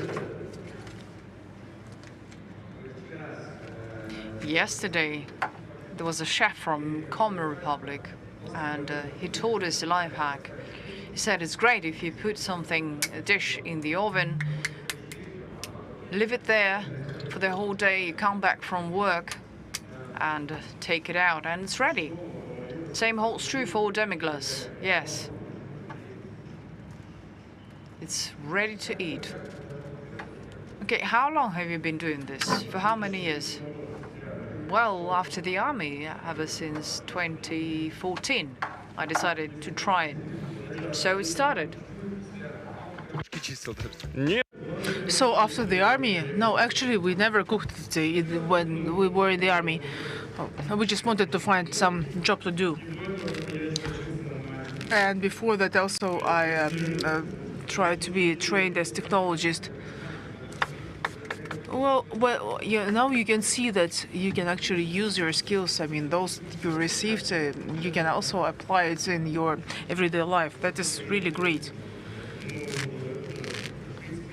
C: Yesterday, there was a chef from Common Republic, and he told us a life hack. He said it's great if you put a dish in the oven, leave it there for the whole day, you come back from work and take it out and it's ready. Same holds true for demi-glace, yes. It's ready to eat. Okay, how long have you been doing this? For how many years? Well, after the army, ever since 2014, I decided to try it. So it started.
A: So after the army, no, actually we never cooked it when we were in the army. We just wanted to find some job to do. And before that also I try to be trained as technologist. Well, yeah, now you can see that you can actually use your skills. I mean, those you received, you can also apply it in your everyday life. That is really great.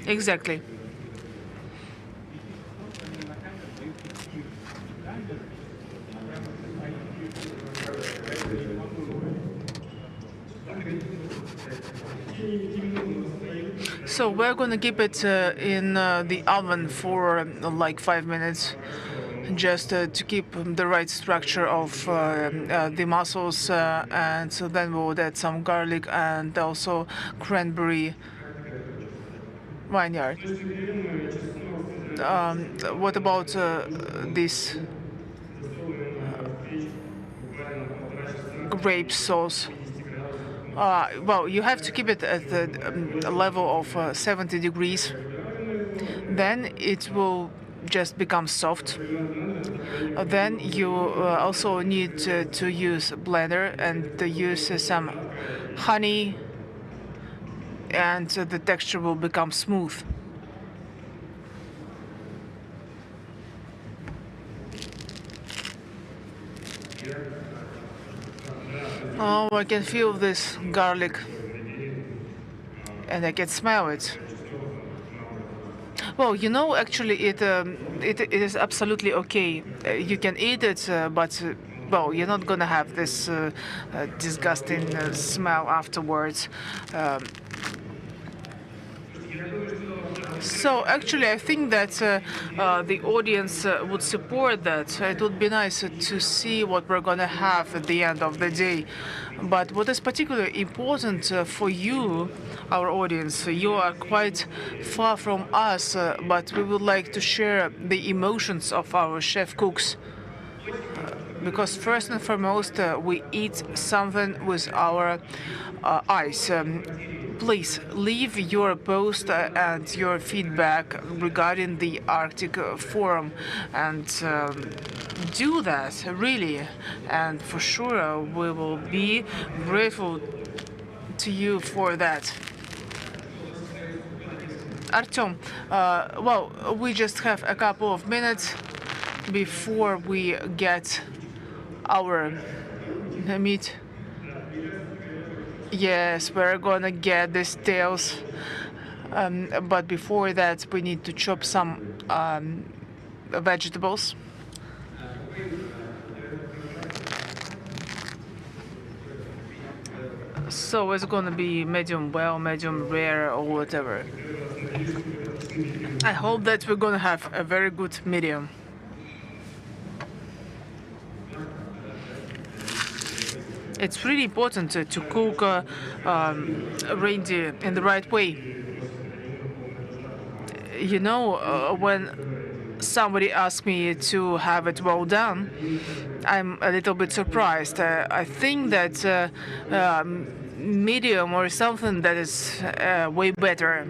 A: Exactly. So we're gonna keep it in the oven for like 5 minutes, just to keep the right structure of the mussels, and so then we'll add some garlic and also cranberry vineyard. What about this grape sauce? Well, you have to keep it at the level of 70 degrees. Then it will just become soft. Then you also need to use a blender and to use some honey, and the texture will become smooth. Oh, I can feel this garlic, and I can smell it. Well, you know, actually, it is absolutely okay. You can eat it, but well, you're not gonna have this disgusting smell afterwards. Um, So actually, I think that the audience would support that. It would be nice to see what we're gonna have at the end of the day. But what is particularly important for you, our audience, you are quite far from us, but we would like to share the emotions of our chef cooks. Because first and foremost, we eat something with our eyes. Please leave your post and your feedback regarding the Arctic Forum, and do that really. And for sure, we will be grateful to you for that. Artyom, well, we just have a couple of minutes before we get our meat. Yes, we're gonna get these tails. But before that, we need to chop some vegetables. So it's gonna be medium well, medium rare, or whatever. I hope that we're gonna have a very good medium. It's really important to cook reindeer in the right way. You know, when somebody asks me to have it well done, I'm a little bit surprised. I think that medium or something that is way better.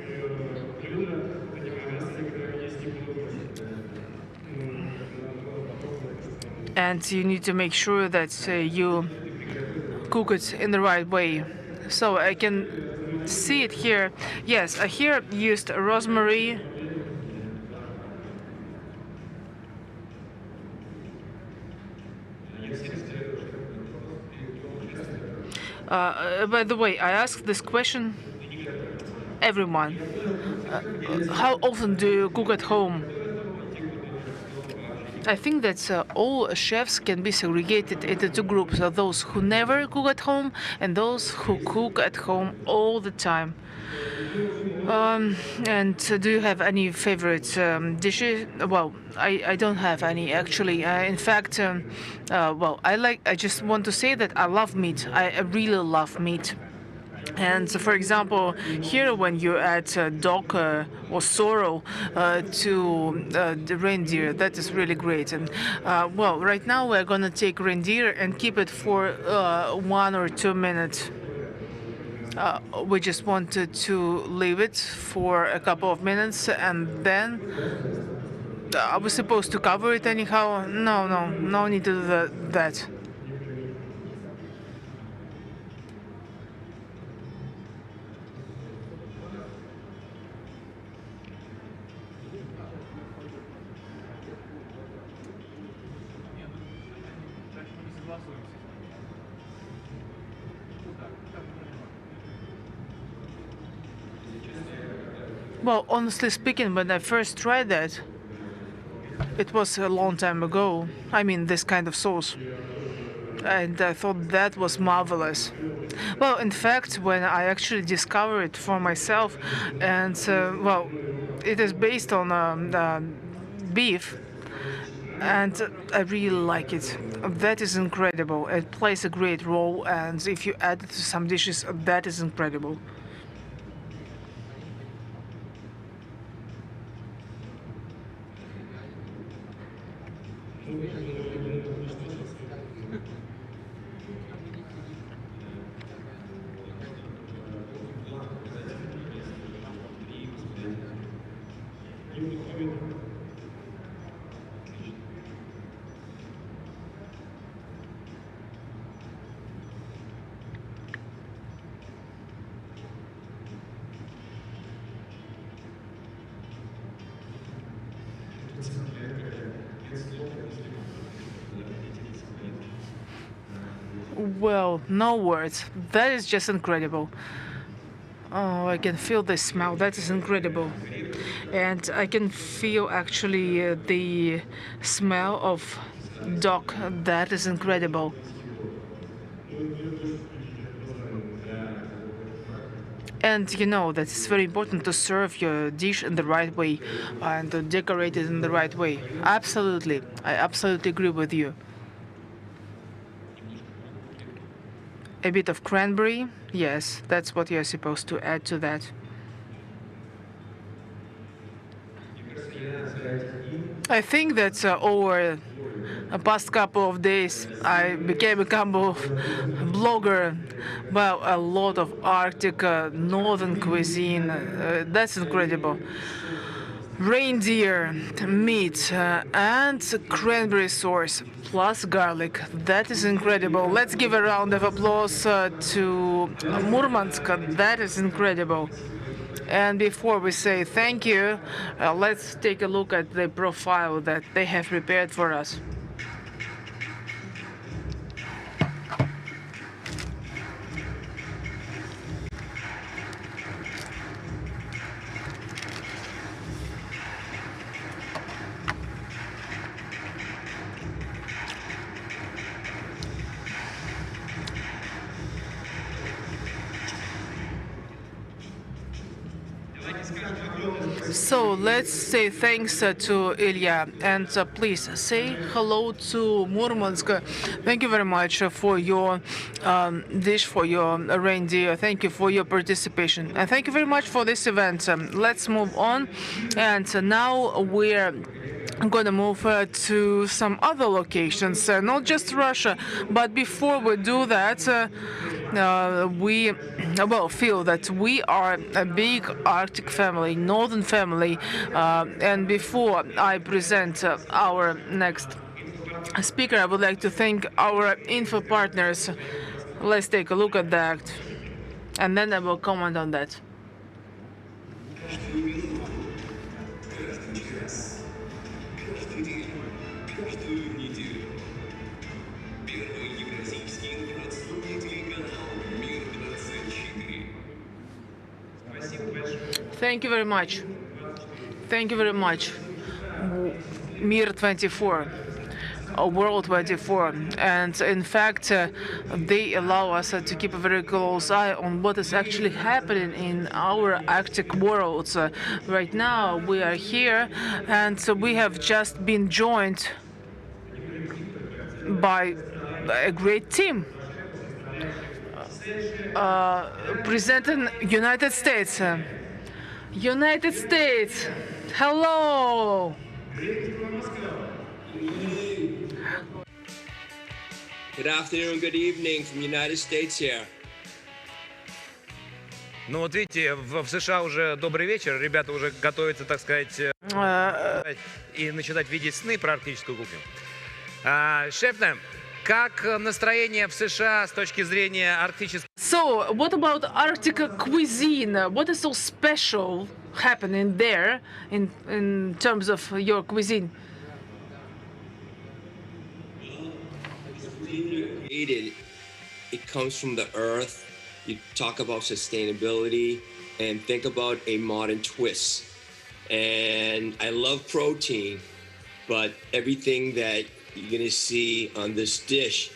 A: And you need to make sure that you cook it in the right way. So I can see it here. Yes, I here used rosemary. By the way, I asked this question everyone. How often do you cook at home? I think that all chefs can be segregated into two groups: those who never cook at home and those who cook at home all the time. And do you have any favorite dishes? Well, I don't have any actually. In fact, well, I just want to say that I love meat. I really love meat. And so, for example, here when you add dog or sorrel to the reindeer, that is really great. And well, right now we're gonna take reindeer and keep it for 1 or 2 minutes. We just wanted to leave it for a couple of minutes, and then I was supposed to cover it anyhow. No need to do that. Well, honestly speaking, when I first tried that, it was a long time ago. I mean, this kind of sauce. And I thought that was marvelous. Well, in fact, when I actually discovered it for myself, and well, it is based on beef, and I really like it. That is incredible. It plays a great role, and if you add it to some dishes, that is incredible. Well, no words. That is just incredible. Oh, I can feel the smell. That is incredible. And I can feel actually the smell of dog. That is incredible. And you know that it's very important to serve your dish in the right way and to decorate it in the right way. Absolutely. I absolutely agree with you. A bit of cranberry. Yes, that's what you're supposed to add to that. I think that over the past couple of days, I became a kind of blogger about a lot of Arctic northern cuisine. That's incredible. Reindeer meat and cranberry sauce plus garlic. That is incredible. Let's give a round of applause to Murmansk. That is incredible. And before we say thank you, let's take a look at the profile that they have prepared for us. So let's say thanks to Ilya and please say hello to Murmansk. Thank you very much for your dish, for your reindeer. Thank you for your participation. And thank you very much for this event. Let's move on. And now we're going to move to some other locations, not just Russia. But before we do that, we feel that we are a big Arctic family, northern family. And before I present our next speaker, I would like to thank our info partners. Let's take a look at that, and then I will comment on that. Thank you very much. Thank you very much. Mir 24, World 24, and in fact, they allow us to keep a very close eye on what is actually happening in our Arctic worlds. Right now, we are here, and we have just been joined by a great team. Presenting United States. United States, hello!
F: Good afternoon, good evening from United States here.
D: Ну вот видите, в США уже добрый вечер, ребята уже готовятся, так сказать, и начинать видеть сны про арктическую кухню. Шефна, как настроение в США с точки зрения арктической?
A: So, what about Arctic cuisine? What is so special happening there in terms of your cuisine?
F: It comes from the earth, you talk about sustainability and think about a modern twist. And I love protein, but everything that you're gonna see on this dish,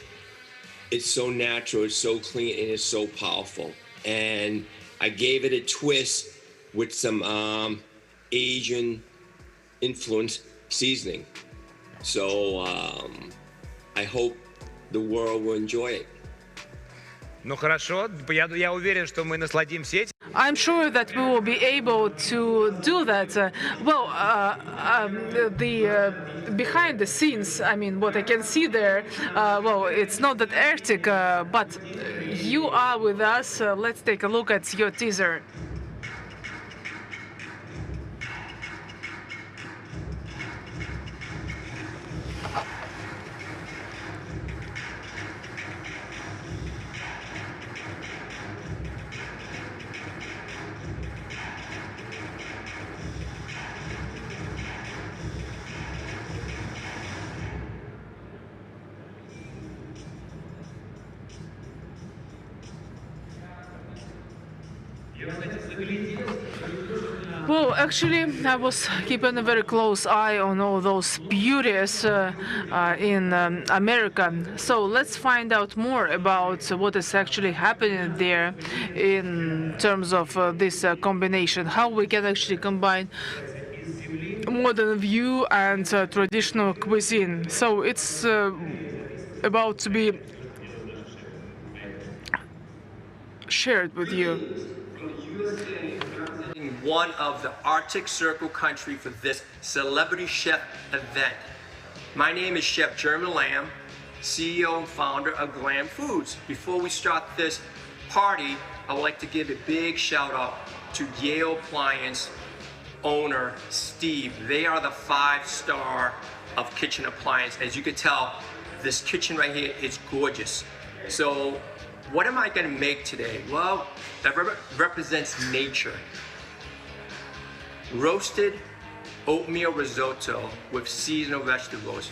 F: it's so natural, it's so clean, and it's so powerful. And I gave it a twist with some Asian influence seasoning. So I hope the world will enjoy it.
D: Ну хорошо, я уверен, что мы насладимся этим.
A: I'm sure that we will be able to do that. Behind the scenes, I mean, what I can see there, well, it's not that Arctic, but you are with us. Let's take a look at your teaser. Well, actually, I was keeping a very close eye on all those beauties in America. So let's find out more about what is actually happening there in terms of this combination, how we can actually combine modern view and traditional cuisine. So it's about to be shared with you.
H: One of the Arctic Circle country for this celebrity chef event. My name is Chef Jeremy Lamb, CEO and founder of Glam Foods. Before we start this party, I would like to give a big shout out to Yale Appliance owner Steve. They are the 5-star of kitchen appliance. As you can tell, this kitchen right here is gorgeous. So what am I gonna make today? Well, that represents nature. Roasted oatmeal risotto with seasonal vegetables.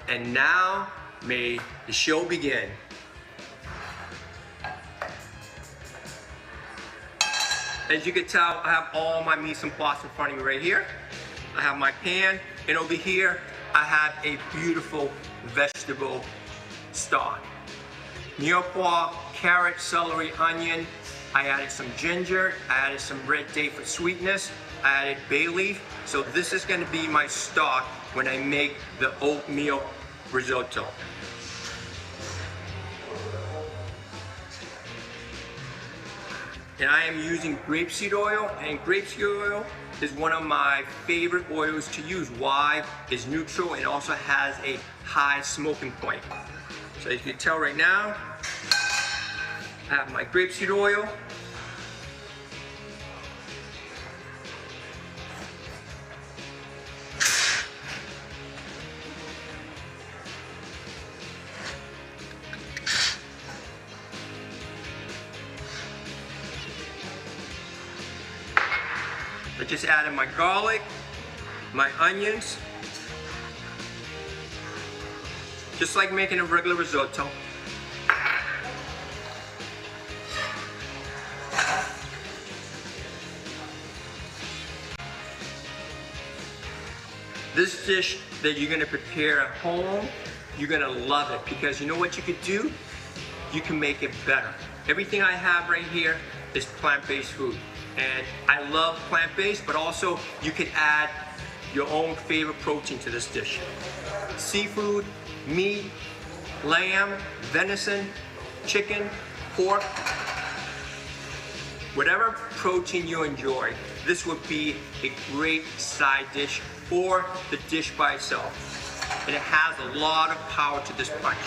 H: And now, may the show begin. As you can tell, I have all my mise en place in front of me right here. I have my pan, and over here, I have a beautiful vegetable stock. Mirepoix, carrot, celery, onion. I added some ginger, I added some red tape for sweetness, I added bay leaf. So this is gonna be my stock when I make the oatmeal risotto. And I am using grapeseed oil, and grapeseed oil is one of my favorite oils to use. Why? It's neutral and also has a high smoking point. So as you can tell right now, I have my grapeseed oil. I just added my garlic, my onions, just like making a regular risotto. This dish that you're gonna prepare at home, you're gonna love it, because you know what you could do? You can make it better. Everything I have right here is plant-based food. And I love plant-based, but also you can add your own favorite protein to this dish. Seafood, meat, lamb, venison, chicken, pork, whatever protein you enjoy, this would be a great side dish or the dish by itself. And it has a lot of power to this punch.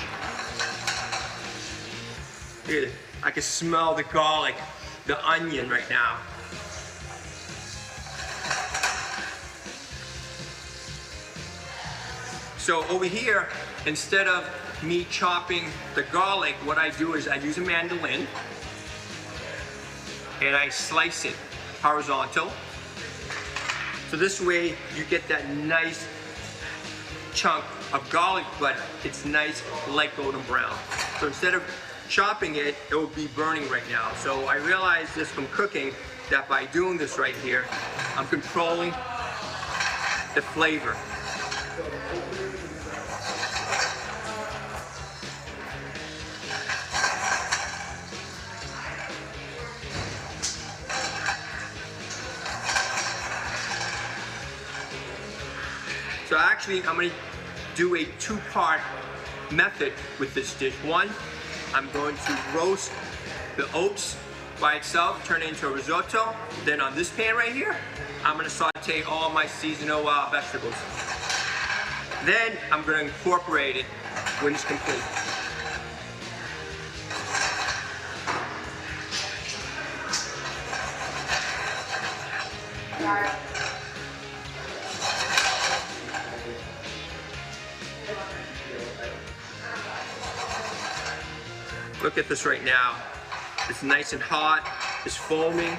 H: Here, I can smell the garlic, the onion right now. So over here, instead of me chopping the garlic, what I do is I use a mandolin and I slice it horizontal. So this way you get that nice chunk of garlic, but it's nice light golden brown. So instead of chopping it, it would be burning right now. So I realized this from cooking, that by doing this right here, I'm controlling the flavor. So actually, I'm going to do a two-part method with this dish. One, I'm going to roast the oats by itself, turn it into a risotto. Then on this pan right here, I'm going to saute all my seasonal vegetables. Then I'm going to incorporate it when it's complete. Look at this right now. It's nice and hot. It's foaming.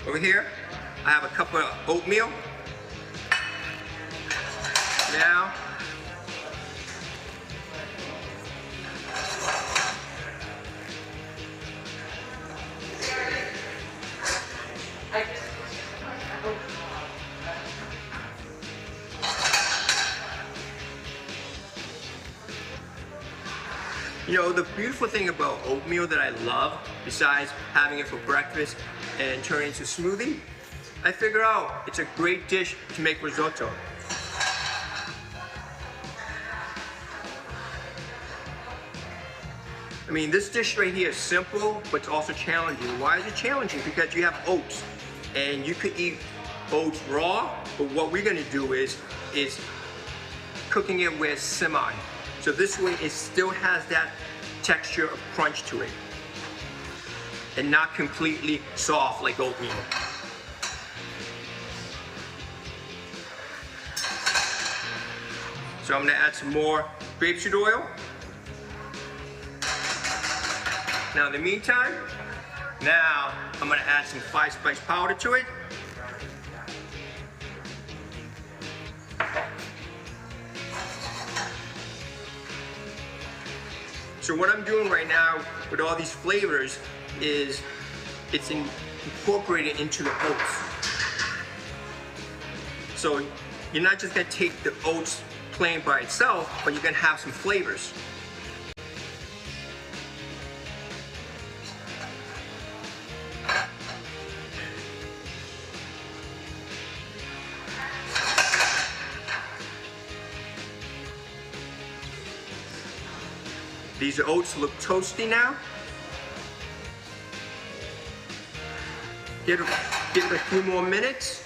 H: Over here, I have a cup of oatmeal. Now, you know, the beautiful thing about oatmeal that I love, besides having it for breakfast and turning it into smoothie, I figure out it's a great dish to make risotto. I mean, this dish right here is simple, but it's also challenging. Why is it challenging? Because you have oats, and you could eat oats raw, but what we're gonna do is cooking it with semi. So this way it still has that texture of crunch to it and not completely soft like oatmeal. So I'm gonna add some more grapeseed oil. Now in the meantime, I'm gonna add some 5-spice powder to it. So what I'm doing right now with all these flavors is it's incorporated into the oats. So you're not just gonna take the oats plain by itself, but you're gonna have some flavors. These oats look toasty now. Give it a few more minutes.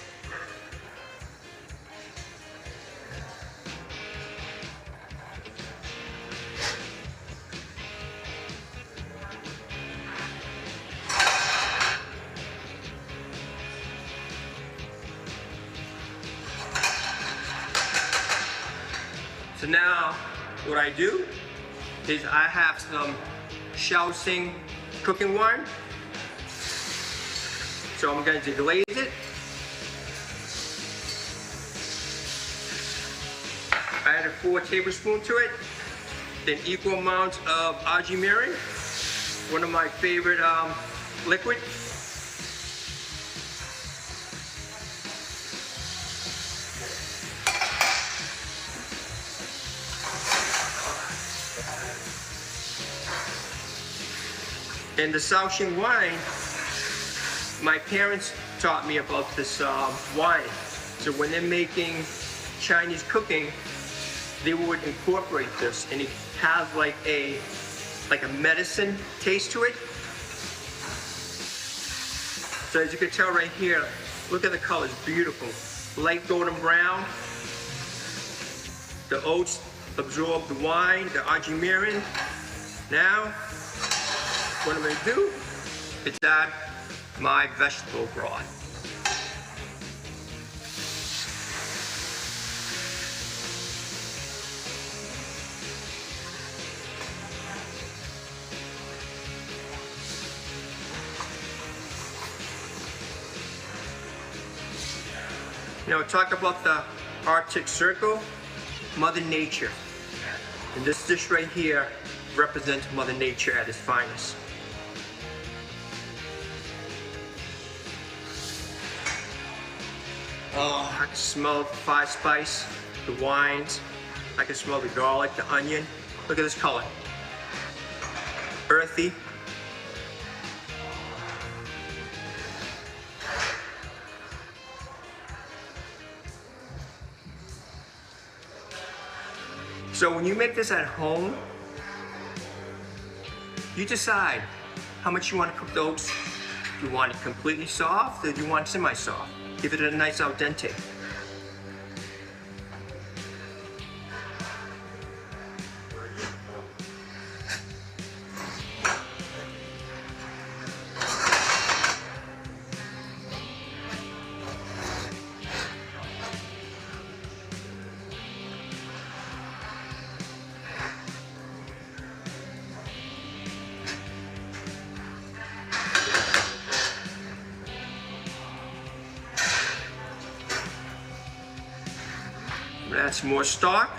H: So now what I do is I have some Shaoxing cooking wine. So I'm going to deglaze it. I added 4 tablespoons to it. Then equal amounts of aji mirin, one of my favorite liquid. And the Shaoxing wine, my parents taught me about this wine. So when they're making Chinese cooking, they would incorporate this, and it has like a medicine taste to it. So as you can tell right here, look at the color, it's beautiful. Light golden brown. The oats absorb the wine, the aji mirin. Now, what I'm going to do is add my vegetable broth. You know, talk about the Arctic Circle, Mother Nature. And this dish right here represents Mother Nature at its finest. Oh, I can smell the five spice, the wines. I can smell the garlic, the onion. Look at this color. Earthy. So when you make this at home, you decide how much you want to cook the oats. Do you want it completely soft or do you want it semi-soft? Give it a nice al dente. I'm gonna add some more stock.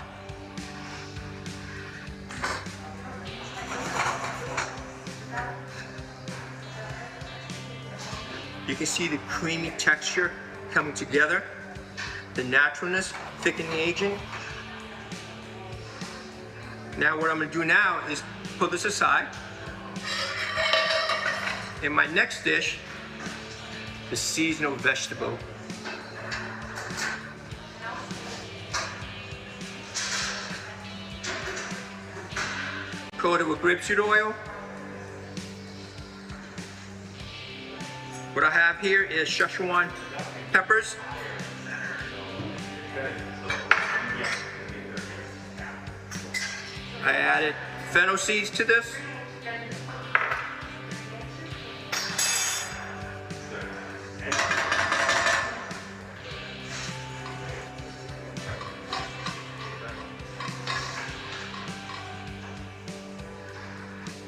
H: You can see the creamy texture coming together, the naturalness, thickening agent. Now what I'm gonna do now is put this aside. In my next dish, the seasonal vegetable. Coated with grapeseed oil. What I have here is Szechuan peppers. I added fennel seeds to this.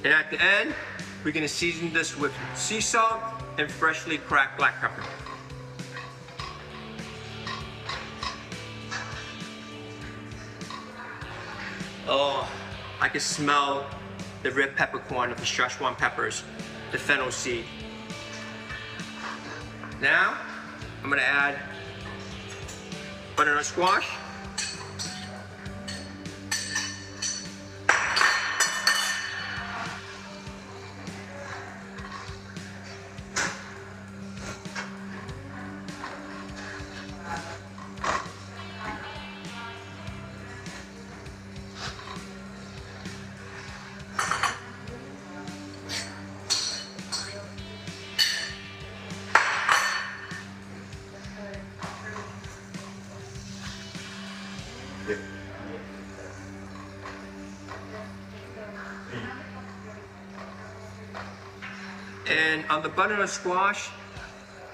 H: And at the end, we're gonna season this with sea salt and freshly cracked black pepper. Oh, I can smell the red peppercorn of the Szechuan peppers, the fennel seed. Now, I'm gonna add butternut squash. And on the butternut squash,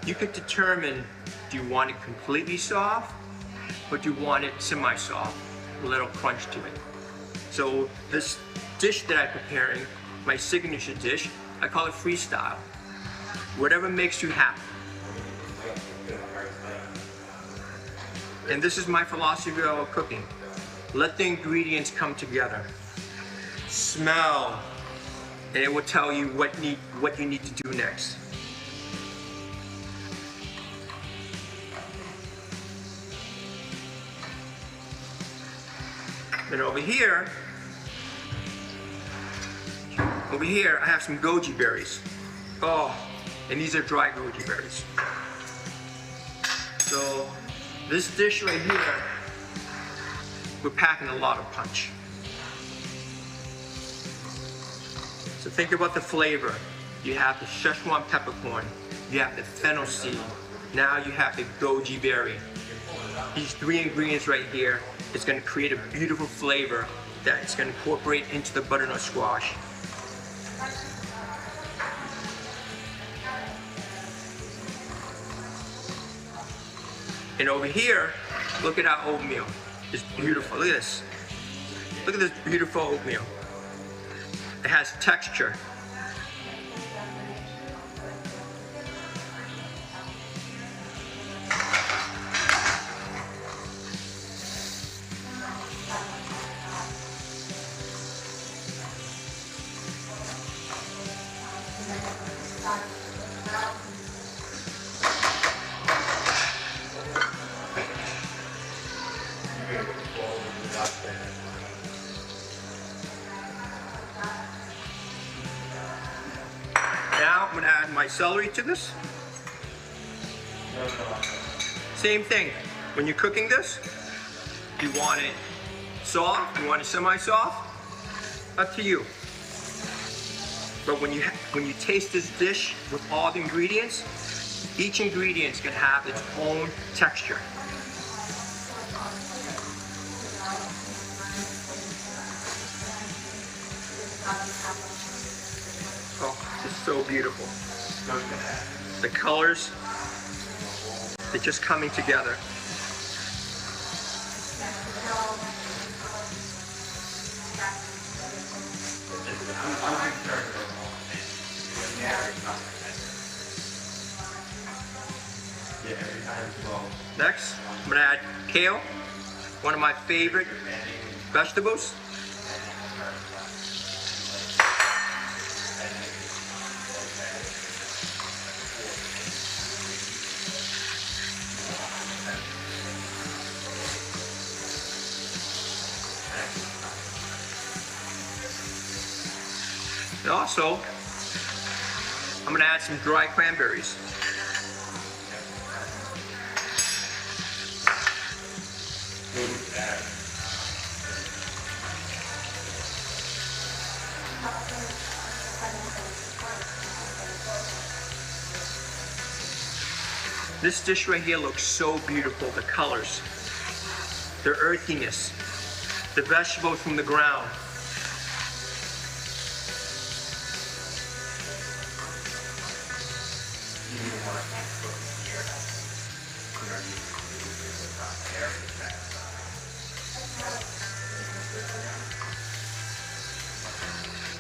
H: you could determine, do you want it completely soft or do you want it semi-soft, a little crunch to it. So this dish that I'm preparing, my signature dish, I call it freestyle. Whatever makes you happy. And this is my philosophy of cooking. Let the ingredients come together. Smell, and it will tell you what you need to do next. Then over here, I have some goji berries. Oh, and these are dry goji berries. So this dish right here, we're packing a lot of punch. So think about the flavor. You have the Szechuan peppercorn, you have the fennel seed, now you have the goji berry. These three ingredients right here is going to create a beautiful flavor that it's going to incorporate into the butternut squash. And over here, look at our oatmeal. It's beautiful. Look at this. Look at this beautiful oatmeal. It has texture. my celery to this. Same thing. When you're cooking this, you want it soft, you want it semi-soft, up to you. But when you taste this dish with all the ingredients, each ingredient's gonna have its own texture. Oh, it's so beautiful. The colors, they're just coming together. Next, I'm gonna add kale, one of my favorite vegetables. And also, I'm gonna add some dry cranberries. This dish right here looks so beautiful, the colors, the earthiness, the vegetables from the ground.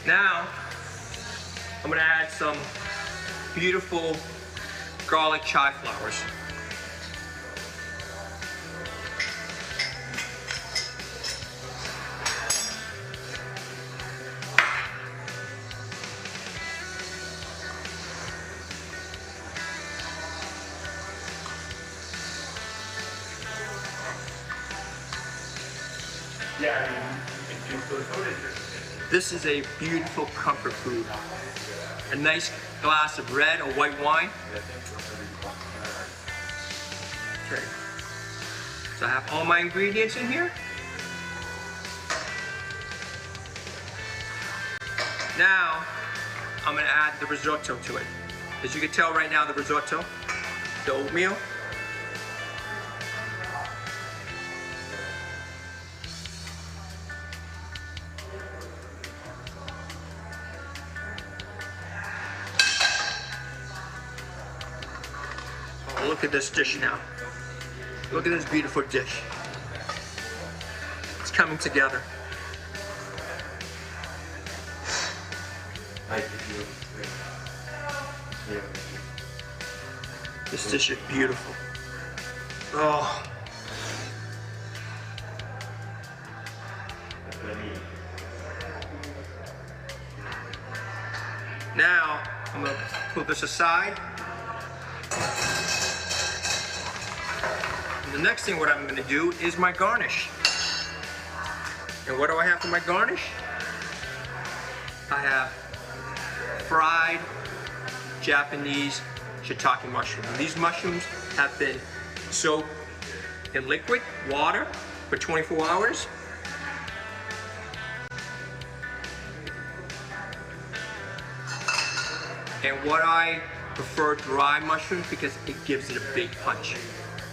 H: Now, I'm gonna add some beautiful garlic chive flowers. This is a beautiful comfort food. A nice glass of red or white wine. Okay. So I have all my ingredients in here. Now, I'm gonna add the risotto to it. As you can tell right now, the risotto, the oatmeal. Oh, look at this dish now. Look at this beautiful dish. It's coming together. This dish is beautiful. Oh. Now, I'm gonna put this aside. And the next thing what I'm gonna do is my garnish. And what do I have for my garnish? I have fried Japanese shiitake mushroom. These mushrooms have been soaked in liquid water for 24 hours. And what I prefer dry mushrooms because it gives it a big punch.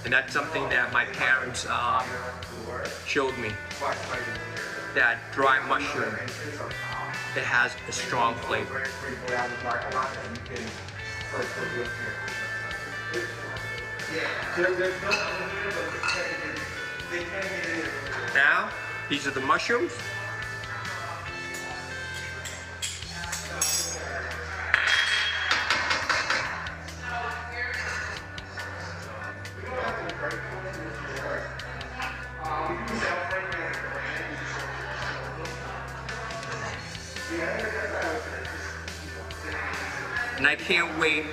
H: And that's something that my parents showed me. That dry mushroom, it has a strong flavor. Now, these are the mushrooms. And I can't wait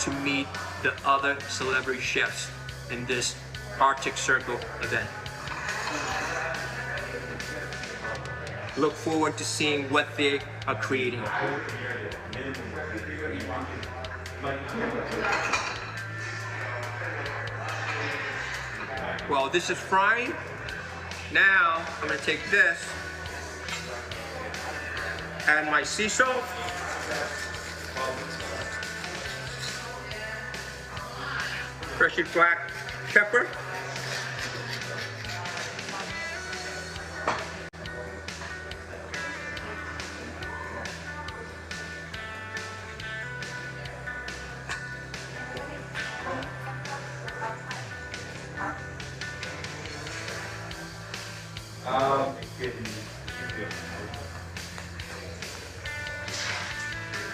H: to meet the other celebrity chefs in this Arctic Circle event. Look forward to seeing what they are creating. Well, this is frying. Now, I'm gonna take this, add my sea salt, freshly black pepper,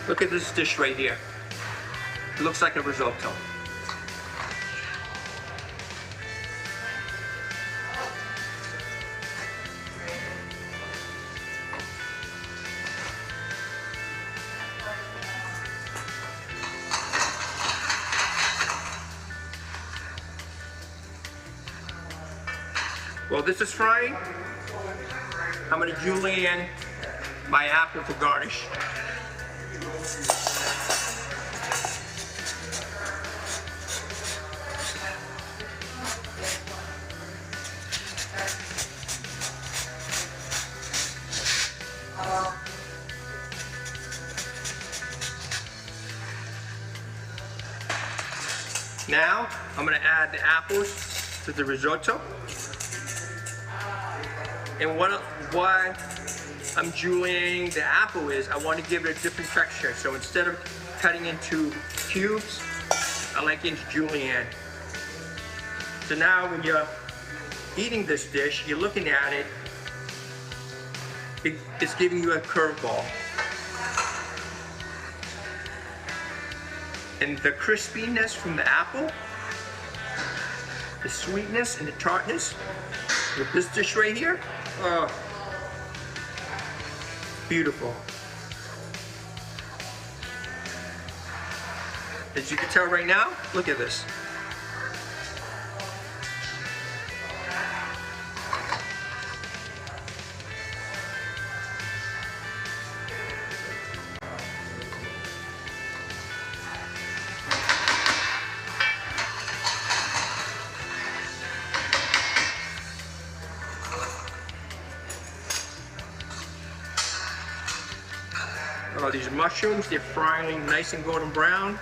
H: look at this dish right here. It looks like a risotto. While this is frying, I'm going to julienne my apple to garnish. Now, I'm going to add the apples to the risotto. And why I'm julienning the apple is I want to give it a different texture. So instead of cutting into cubes, I like it into julienne. So now when you're eating this dish, you're looking at it, it's giving you a curveball. And the crispiness from the apple, the sweetness and the tartness with this dish right here, oh, beautiful. As you can tell right now, look at this. Oh, these mushrooms, they're frying nice and golden brown.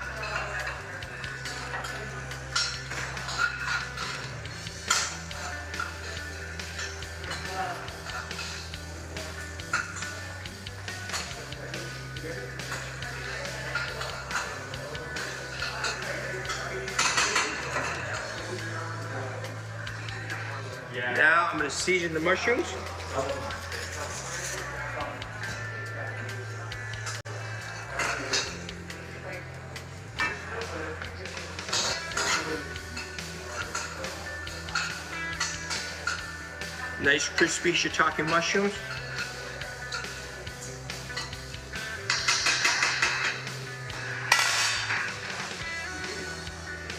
H: Now I'm going to season the mushrooms. Nice crispy shiitake mushrooms.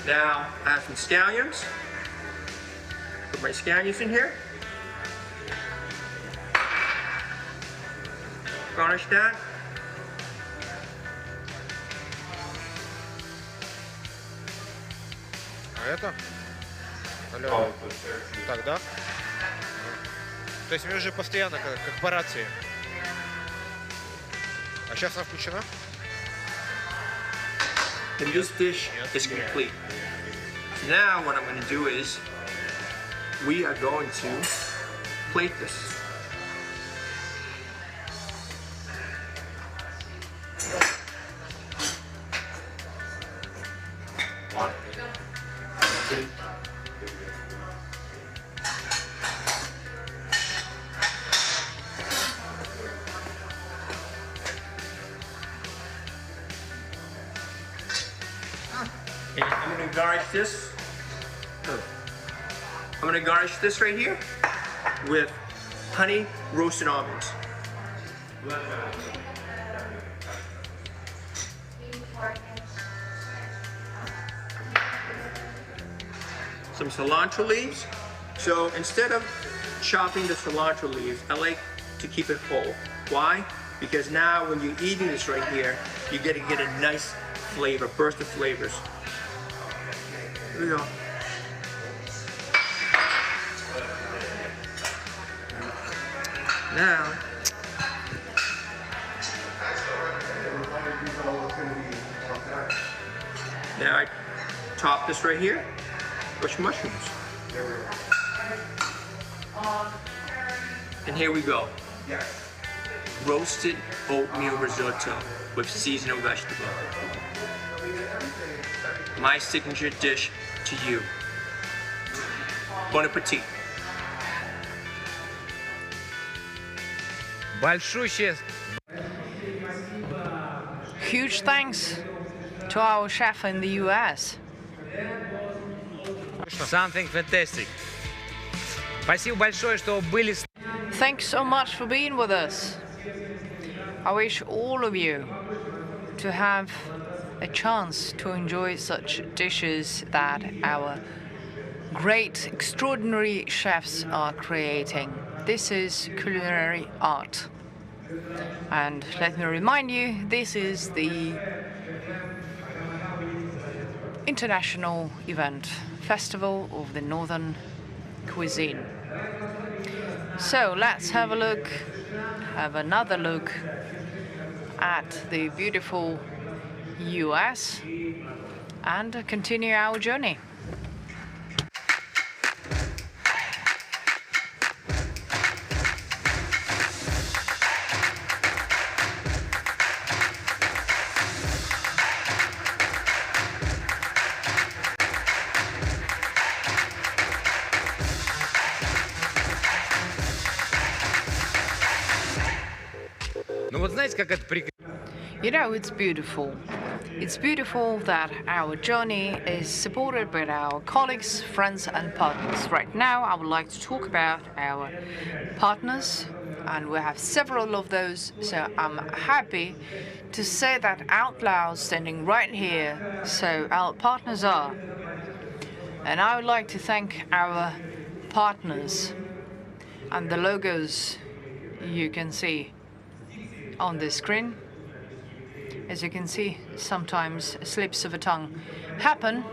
H: Now I have some scallions. Put my scallions in here. Garnish that.
B: А это? Алло. Так, да? То есть мы уже постоянно как по рации. А сейчас она включена?
H: And this dish is complete. Now what I'm going to do is we are going to plate this. And I'm going to garnish this. I'm going to garnish this right here with honey roasted almonds. Some cilantro leaves. So instead of chopping the cilantro leaves, I like to keep it whole. Why? Because now when you're eating this right here, you're going to get a nice flavor, burst of flavors. Here we go. Now, I top this right here with mushrooms. And here we go. Roasted oatmeal risotto with seasonal vegetable. My signature dish to you. Bon appetit.
D: Большущее
C: Huge thanks to our chef in the US.
D: something fantastic. Спасибо большое, что были с
C: Thanks so much for being with us. I wish all of you to have a chance to enjoy such dishes that our great, extraordinary chefs are creating. This is culinary art. And let me remind you, this is the international event, Festival of the Northern Cuisine. So let's have another look at the beautiful US and continue our journey.
D: Ну вот знаете, как это прекрасно.
C: You know, it's beautiful. It's beautiful that our journey is supported by our colleagues, friends, and partners. Right now, I would like to talk about our partners, and we have several of those, so I'm happy to say that out loud, standing right here. So our partners are, and I would like to thank our partners and the logos you can see on the screen. As you can see, sometimes slips of the tongue happen,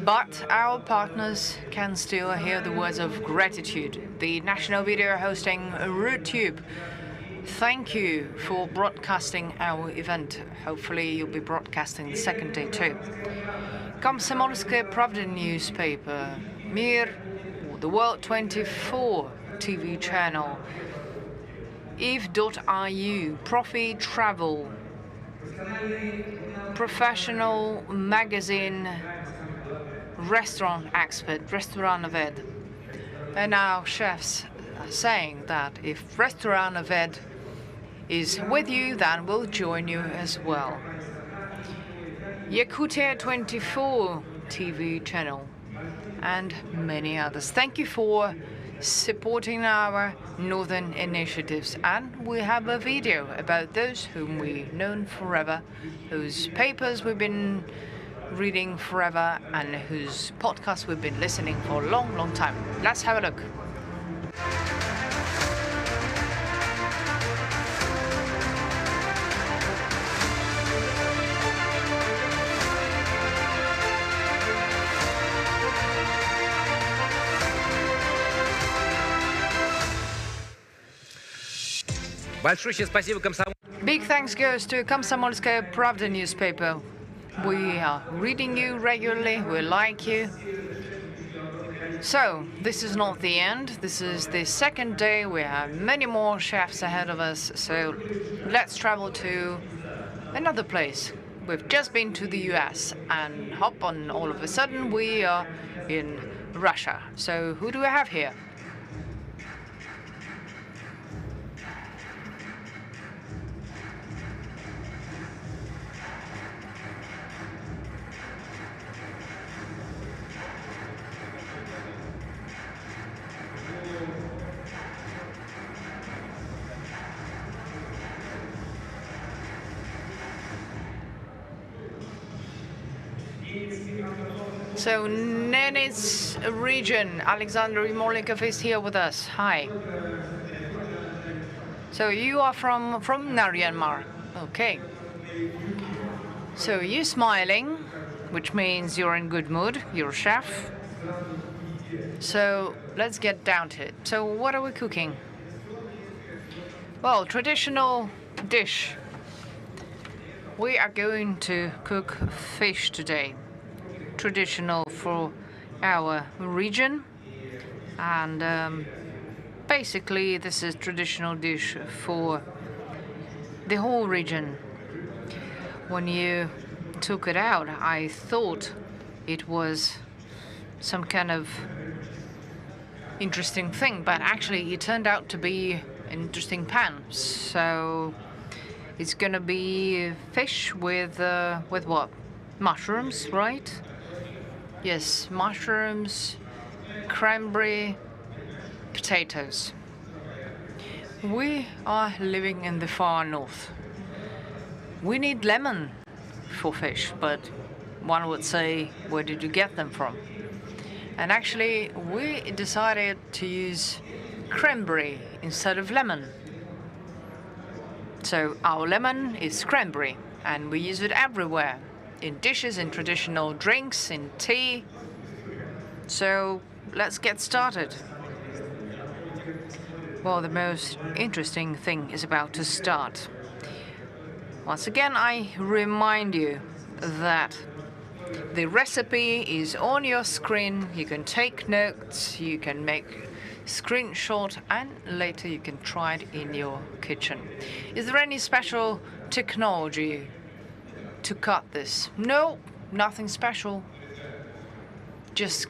C: but our partners can still hear the words of gratitude. The National Video Hosting RootTube, thank you for broadcasting our event. Hopefully you'll be broadcasting the second day too. Komsomolskaya Pravda newspaper, Mir, the World 24 TV channel, eve.ru, Profi Travel, Professional Magazine, Restaurant Expert, Restaurant Aved. And our chefs are saying that if Restaurant Aved is with you, then we'll join you as well. Yakutia 24 TV channel, and many others. Thank you for supporting our northern initiatives, and we have a video about those whom we've known forever, whose papers we've been reading forever, and whose podcasts we've been listening for a long, long time. Let's have a look.
D: Большущее спасибо комсомолу.
C: Big thanks goes to Komsomolskaya Pravda newspaper. We are reading you regularly, we like you. So, this is not the end, this is the second day, we have many more chefs ahead of us, so let's travel to another place. We've just been to the US, and hop on, all of a sudden we are in Russia. So, who do we have here? So, Nenets region, Alexander Imolikov is here with us. Hi. So, you are from Myanmar. Okay. So you're smiling, which means you're in good mood, you're a chef. So let's get down to it. So what are we cooking? Well, traditional dish. We are going to cook fish today. Traditional for our region. And basically this is traditional dish for the whole region. When you took it out, I thought it was some kind of interesting thing, but actually it turned out to be an interesting pan. So it's gonna be fish with what? Mushrooms, right? Yes, mushrooms, cranberry, potatoes. We are living in the far north. We need lemon for fish, but one would say, where did you get them from? And actually, we decided to use cranberry instead of lemon. So our lemon is cranberry, and we use it everywhere. In dishes, in traditional drinks, in tea. So let's get started. Well, the most interesting thing is about to start. Once again, I remind you that the recipe is on your screen. You can take notes, you can make screenshot, and later you can try it in your kitchen. Is there any special technology to cut this? No, nothing special. Just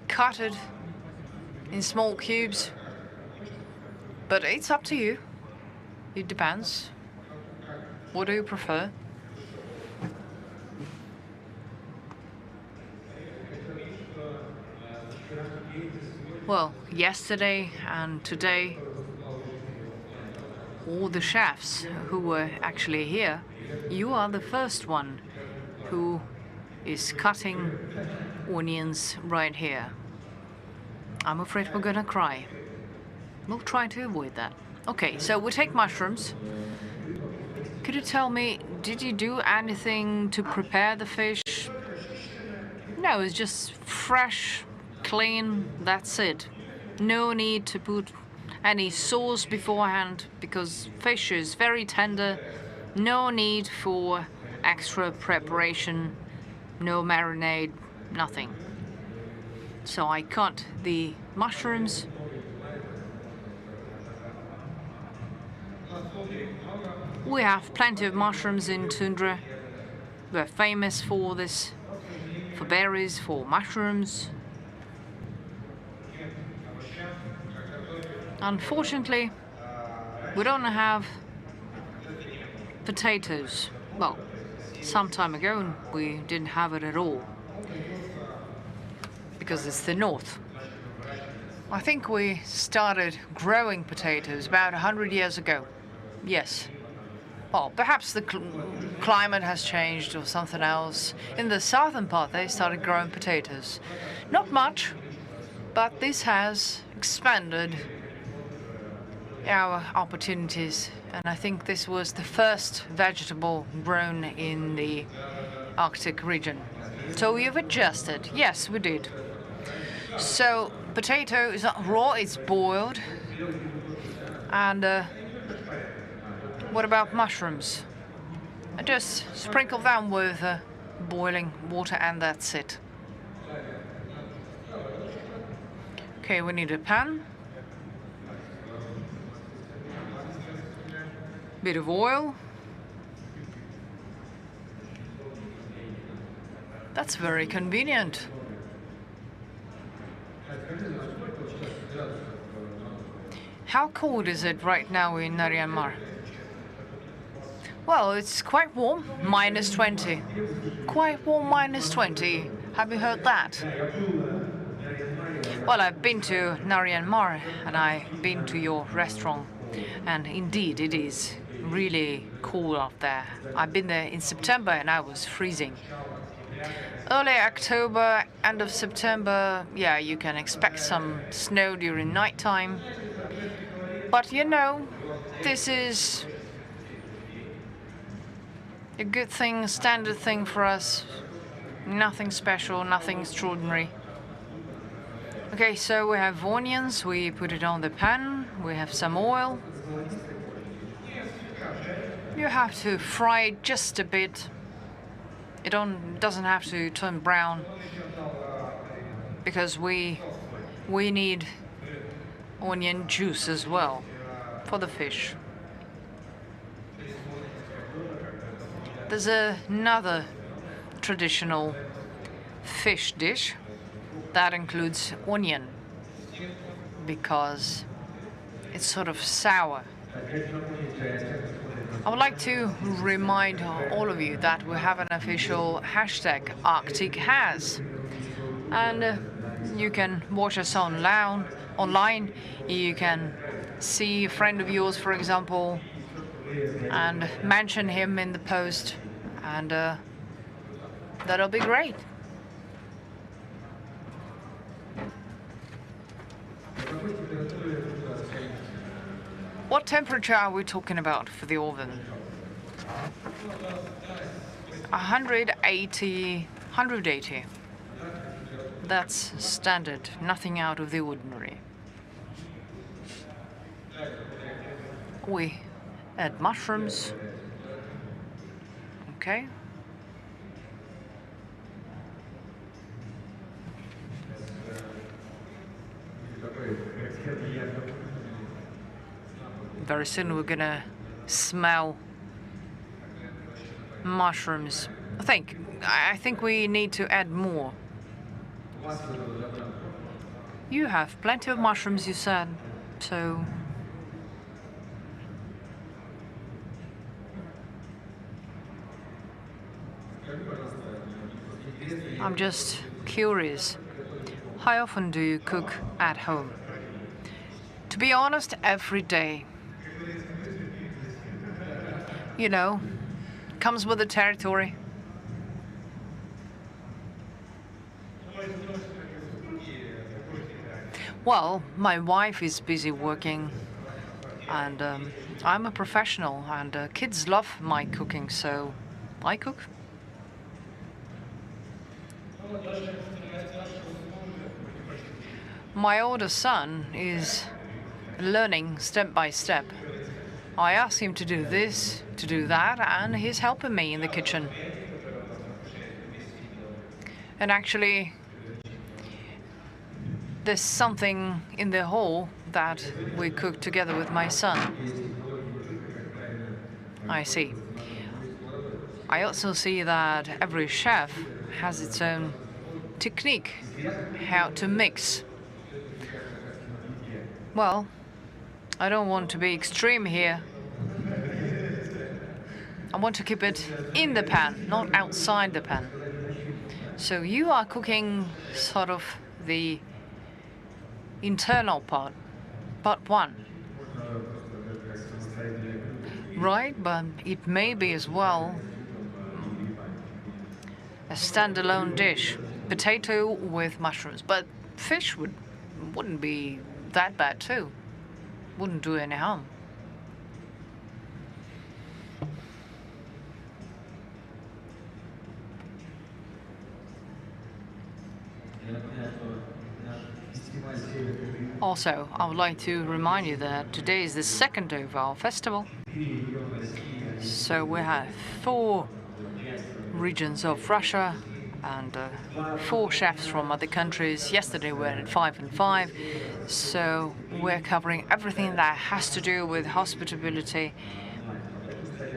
C: cut it in small cubes. But it's up to you. It depends. What do you prefer? Well, yesterday and today, all the chefs who were actually here, you are the first one who is cutting onions right here. I'm afraid we're gonna cry. We'll try to avoid that. Okay, so we take mushrooms. Could you tell me, did you do anything to prepare the fish? No, it's just fresh, clean, that's it. No need to put any sauce beforehand because fish is very tender. No need for extra preparation, no marinade, nothing. So I cut the mushrooms. We have plenty of mushrooms in Tundra. We're famous for this, for berries, for mushrooms. Unfortunately, we don't have potatoes. Well, some time ago we didn't have it at all because it's the north. I think we started growing potatoes about 100 years ago. Yes. Well, perhaps the climate has changed or something else. In the southern part, they started growing potatoes. Not much, but this has expanded our opportunities. And I think this was the first vegetable grown in the Arctic region. So we've adjusted. Yes, we did. So potato is not raw, it's boiled. And what about mushrooms? I just sprinkle them with boiling water and that's it. Okay, we need a pan. Bit of oil. That's very convenient. How cold is it right now in Naryan-Mar? Well, it's quite warm, -20. Quite warm, -20. Have you heard that? Well, I've been to Naryan-Mar and I've been to your restaurant, and indeed it is really cool out there. I've been there in September and I was freezing. Early October, end of September, yeah, you can expect some snow during nighttime. But you know, this is A good thing, standard thing for us. Nothing special, nothing extraordinary. Okay, so we have onions, we put it on the pan, we have some oil. You have to fry it just a bit. It doesn't have to turn brown because we need onion juice as well for the fish. There's another traditional fish dish that includes onion because it's sort of sour. I would like to remind all of you that we have an official hashtag #ArcticHas, and you can watch us online. You can see a friend of yours, for example, and mention him in the post, and that'll be great. What temperature are we talking about for the oven? 180. That's standard, nothing out of the ordinary. We add mushrooms. Okay. Very soon we're gonna smell mushrooms. I think we need to add more. You have plenty of mushrooms, you said, so I'm just curious. How often do you cook at home? To be honest, every day. You know, comes with the territory. Well, my wife is busy working, and I'm a professional, and kids love my cooking, so I cook. My older son is learning step by step. I ask him to do this, to do that, and he's helping me in the kitchen. And actually, there's something in the hall that we cook together with my son. I see. I also see that every chef has its own technique, how to mix. Well, I don't want to be extreme here. I want to keep it in the pan, not outside the pan. So you are cooking sort of the internal part one. Right, but it may be as well a standalone dish. Potato with mushrooms, but fish wouldn't be that bad too. Wouldn't do any harm. Also, I would like to remind you that today is the second day of our festival. So we have 4 regions of Russia and 4 chefs from other countries. Yesterday we were at 5 and 5. So we're covering everything that has to do with hospitality,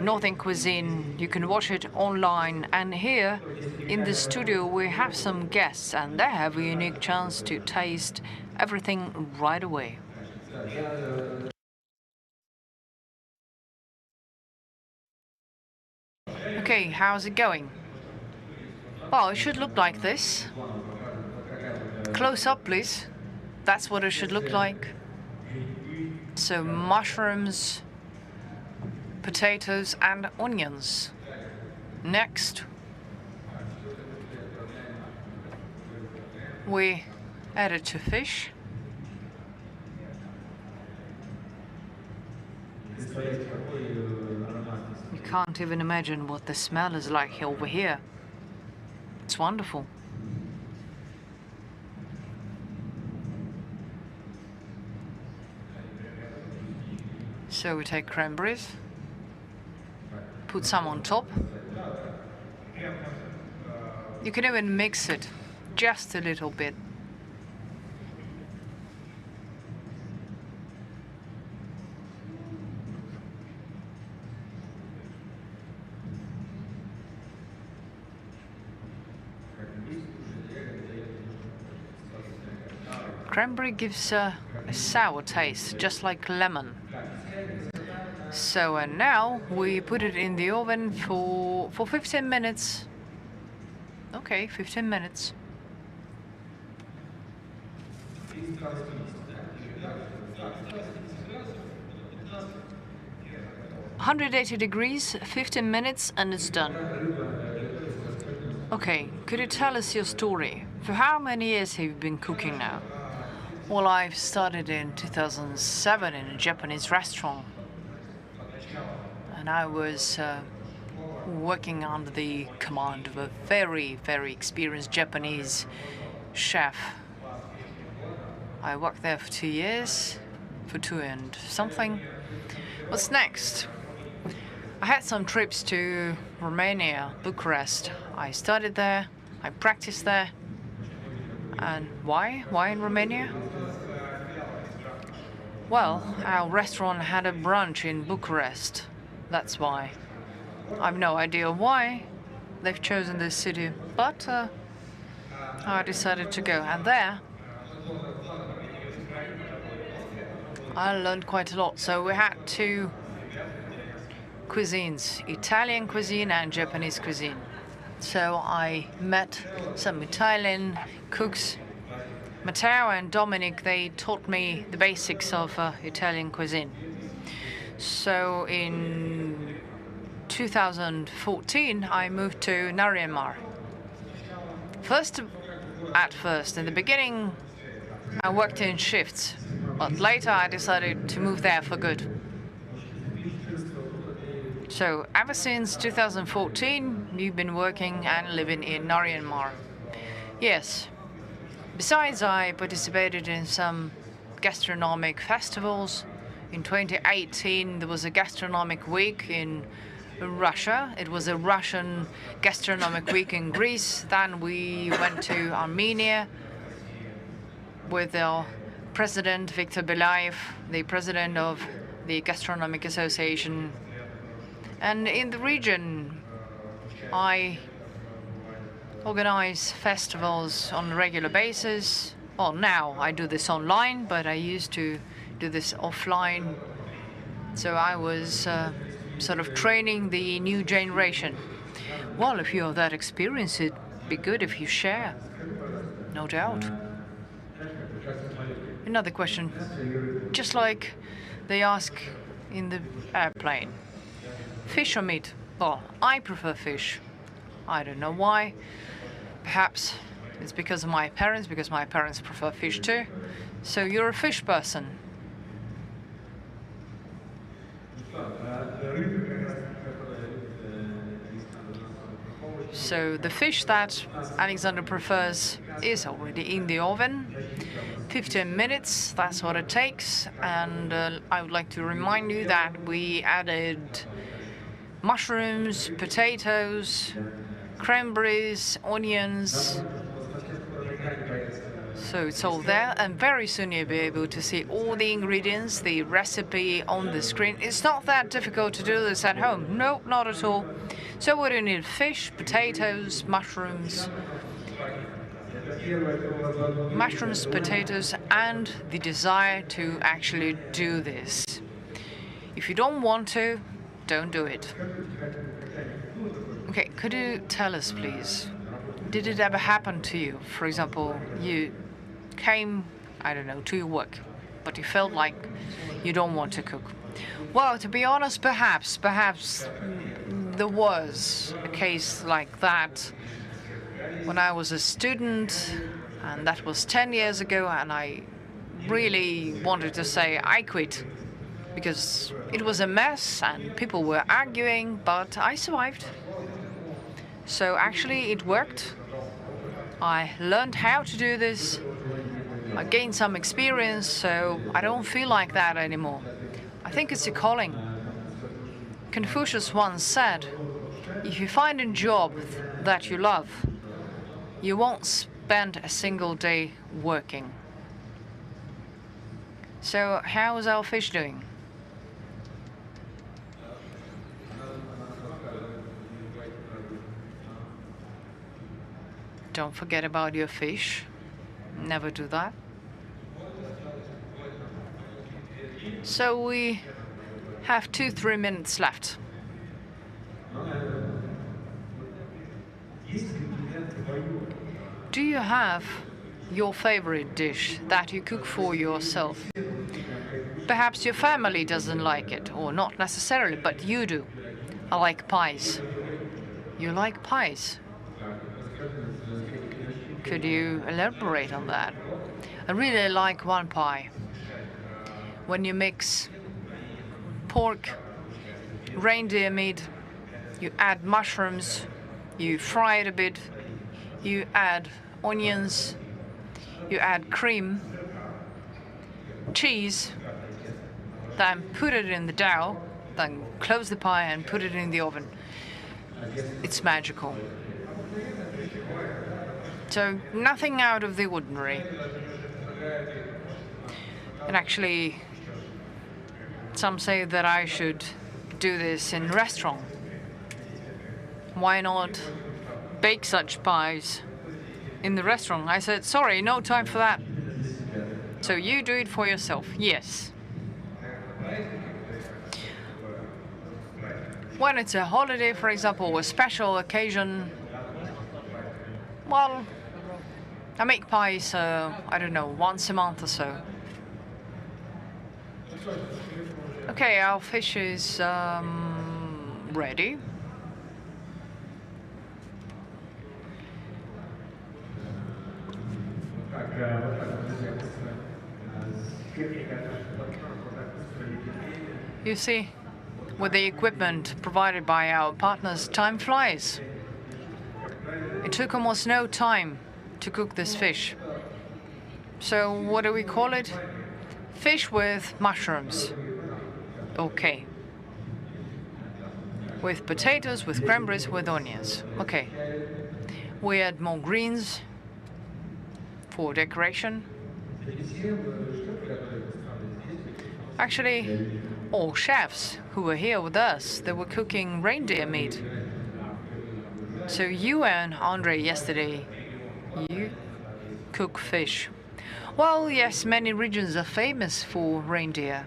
C: Northern cuisine. You can watch it online. And here in the studio we have some guests, and they have a unique chance to taste everything right away. Okay, how's it going? Well, it should look like this. Close up, please. That's what it should look like. So mushrooms, potatoes and onions. Next, we add it to fish. You can't even imagine what the smell is like over here. It's wonderful. So we take cranberries, put some on top. You can even mix it just a little bit. Cranberry gives a sour taste, just like lemon. So now we put it in the oven for 15 minutes. Okay, 15 minutes. 180 degrees, 15 minutes, and it's done. Okay, could you tell us your story? For how many years have you been cooking now? Well, I've started in 2007 in a Japanese restaurant. And I was working under the command of a very, very experienced Japanese chef. I worked there for 2 years, for 2 and something. What's next? I had some trips to Romania, Bucharest. I studied there, I practiced there. And why? Why in Romania? Well, our restaurant had a branch in Bucharest. That's why. I've no idea why they've chosen this city, but I decided to go. And there, I learned quite a lot. So we had 2 cuisines, Italian cuisine and Japanese cuisine. So I met some Italian cooks. Matteo and Dominic, they taught me the basics of Italian cuisine. So in 2014, I moved to Naryan-Mar. At first, in the beginning, I worked in shifts, but later I decided to move there for good. So ever since 2014, we've been working and living in Naryan-Mar. Yes. Besides, I participated in some gastronomic festivals. In 2018, there was a gastronomic week in Russia. It was a Russian gastronomic week in Greece. Then we went to Armenia with our president, Viktor Belayev, the president of the Gastronomic Association. And in the region, I organize festivals on a regular basis. Well, now I do this online, but I used to do this offline. So I was sort of training the new generation. Well, if you're that experienced, it'd be good if you share. No doubt. Another question. Just like they ask in the airplane. Fish or meat? Well, I prefer fish. I don't know why. Perhaps it's because of my parents, because my parents prefer fish too. So you're a fish person. So the fish that Alexander prefers is already in the oven. 15 minutes, that's what it takes. And I would like to remind you that we added mushrooms, potatoes, cranberries, onions. So it's all there, and very soon you'll be able to see all the ingredients, the recipe on the screen. It's not that difficult to do this at home. No, not at all. So what do you need? Fish, potatoes, mushrooms, potatoes, and the desire to actually do this. If you don't want to, don't do it. Okay, could you tell us, please, did it ever happen to you? For example, you came, I don't know, to your work, but you felt like you don't want to cook. Well, to be honest, perhaps there was a case like that when I was a student, and that was 10 years ago, and I really wanted to say I quit because it was a mess and people were arguing, but I survived. So actually it worked. I learned how to do this. I gained some experience, so I don't feel like that anymore. I think it's a calling. Confucius once said, if you find a job that you love, you won't spend a single day working. So how is our fish doing? Don't forget about your fish. Never do that. So we have 2-3 minutes left. Do you have your favorite dish that you cook for yourself? Perhaps your family doesn't like it, or not necessarily, but you do. I like pies. You like pies? Could you elaborate on that? I really like one pie. When you mix pork, reindeer meat, you add mushrooms, you fry it a bit, you add onions, you add cream, cheese, then put it in the dough, then close the pie and put it in the oven. It's magical. So nothing out of the ordinary. And actually, some say that I should do this in a restaurant. Why not bake such pies in the restaurant? I said, sorry, no time for that. So you do it for yourself. Yes. When it's a holiday, for example, or a special occasion, well, I make pies, I don't know, once a month or so. Okay, our fish is ready. You see, with the equipment provided by our partners, time flies. It took almost no time to cook this fish. So what do we call it? Fish with mushrooms. Okay. With potatoes, with cranberries, with onions. Okay. We add more greens for decoration. Actually, all chefs who were here with us, they were cooking reindeer meat. So you and Andre yesterday, you cook fish. Well, yes, many regions are famous for reindeer,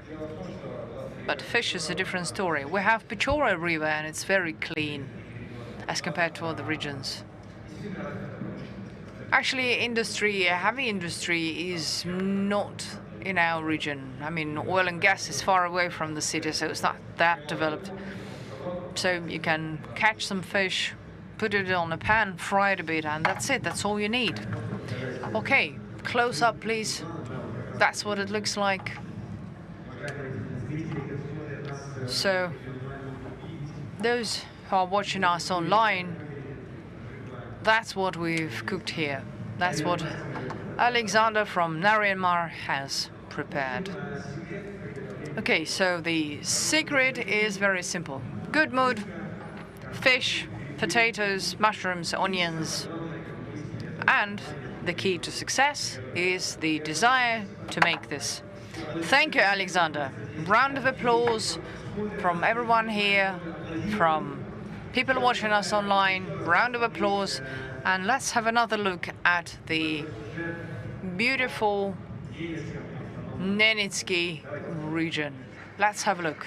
C: but fish is a different story. We have Pechora River and it's very clean as compared to other regions. Actually, heavy industry is not in our region. I mean, oil and gas is far away from the city, so it's not that developed. So you can catch some fish, put it on a pan, fry it a bit, and that's it. That's all you need. Okay, close up, please. That's what it looks like. So, those who are watching us online, that's what we've cooked here. That's what Alexander from Naryanmar has prepared. Okay, so the secret is very simple. Good mood, fish, potatoes, mushrooms, onions, and the key to success is the desire to make this. Thank you, Alexander. Round of applause from everyone here, from people watching us online. Round of applause. And let's have another look at the beautiful Nenetsky region. Let's have a look.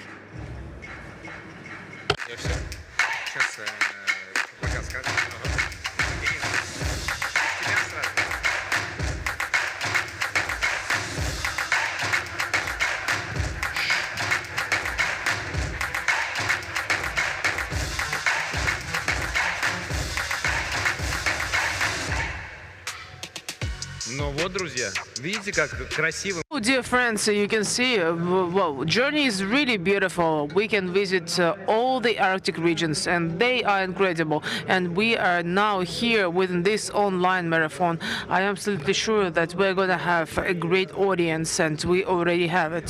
D: Сейчас пока скажу. Ну вот, друзья, видите, как красиво.
A: Dear friends, you can see, well, journey is really beautiful. We can visit all the Arctic regions, and they are incredible. And we are now here within this online marathon. I am absolutely sure that we're going to have a great audience, and we already have it.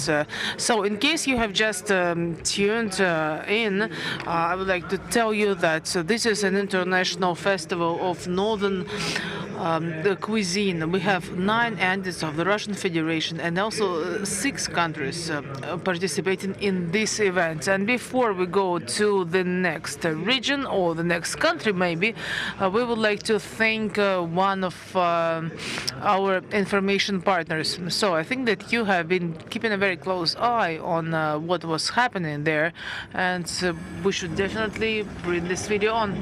A: So, in case you have just tuned in, I would like to tell you that this is an international festival of northern the cuisine. We have 9 entities of the Russian Federation and also 6 countries participating in this event. And before we go to the next region or the next country, maybe, we would like to thank one of our information partners. So I think that you have been keeping a very close eye on what was happening there, and we should definitely bring this video on.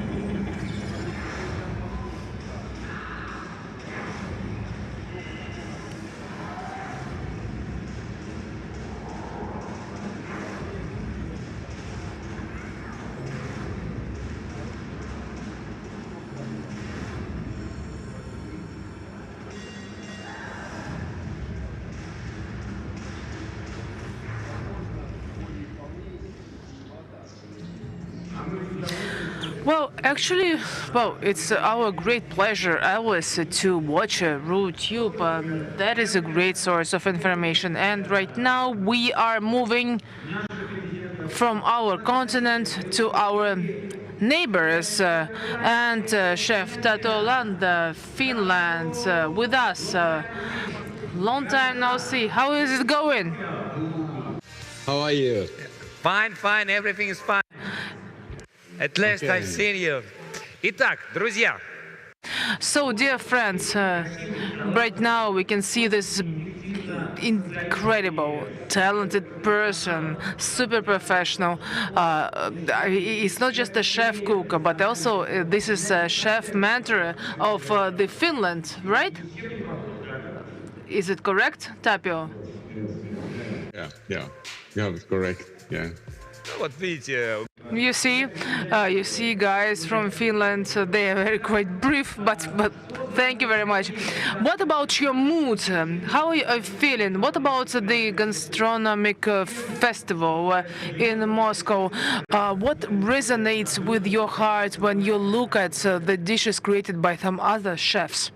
A: Well, actually, it's our great pleasure always to watch RooTube. That is a great source of information. And right now we are moving from our continent to our neighbors. And Chef Tatoland, Finland, with us. Long time no see. How is it going?
I: How are you?
D: Fine, fine, everything is fine. At last I've seen you. Итак, друзья.
A: So, dear friends, right now we can see this incredible, talented person, super professional. It's not just a chef cook, but also this is a chef mentor of the Finland, right? Is it correct, Tapio?
I: Yeah, it's correct. Yeah.
D: Вот видите.
A: You see, guys from Finland. They are very quite brief, but thank you very much. What about your mood? How are you feeling? What about the gastronomic festival in Moscow? What resonates with your heart when you look at the dishes created by some other chefs?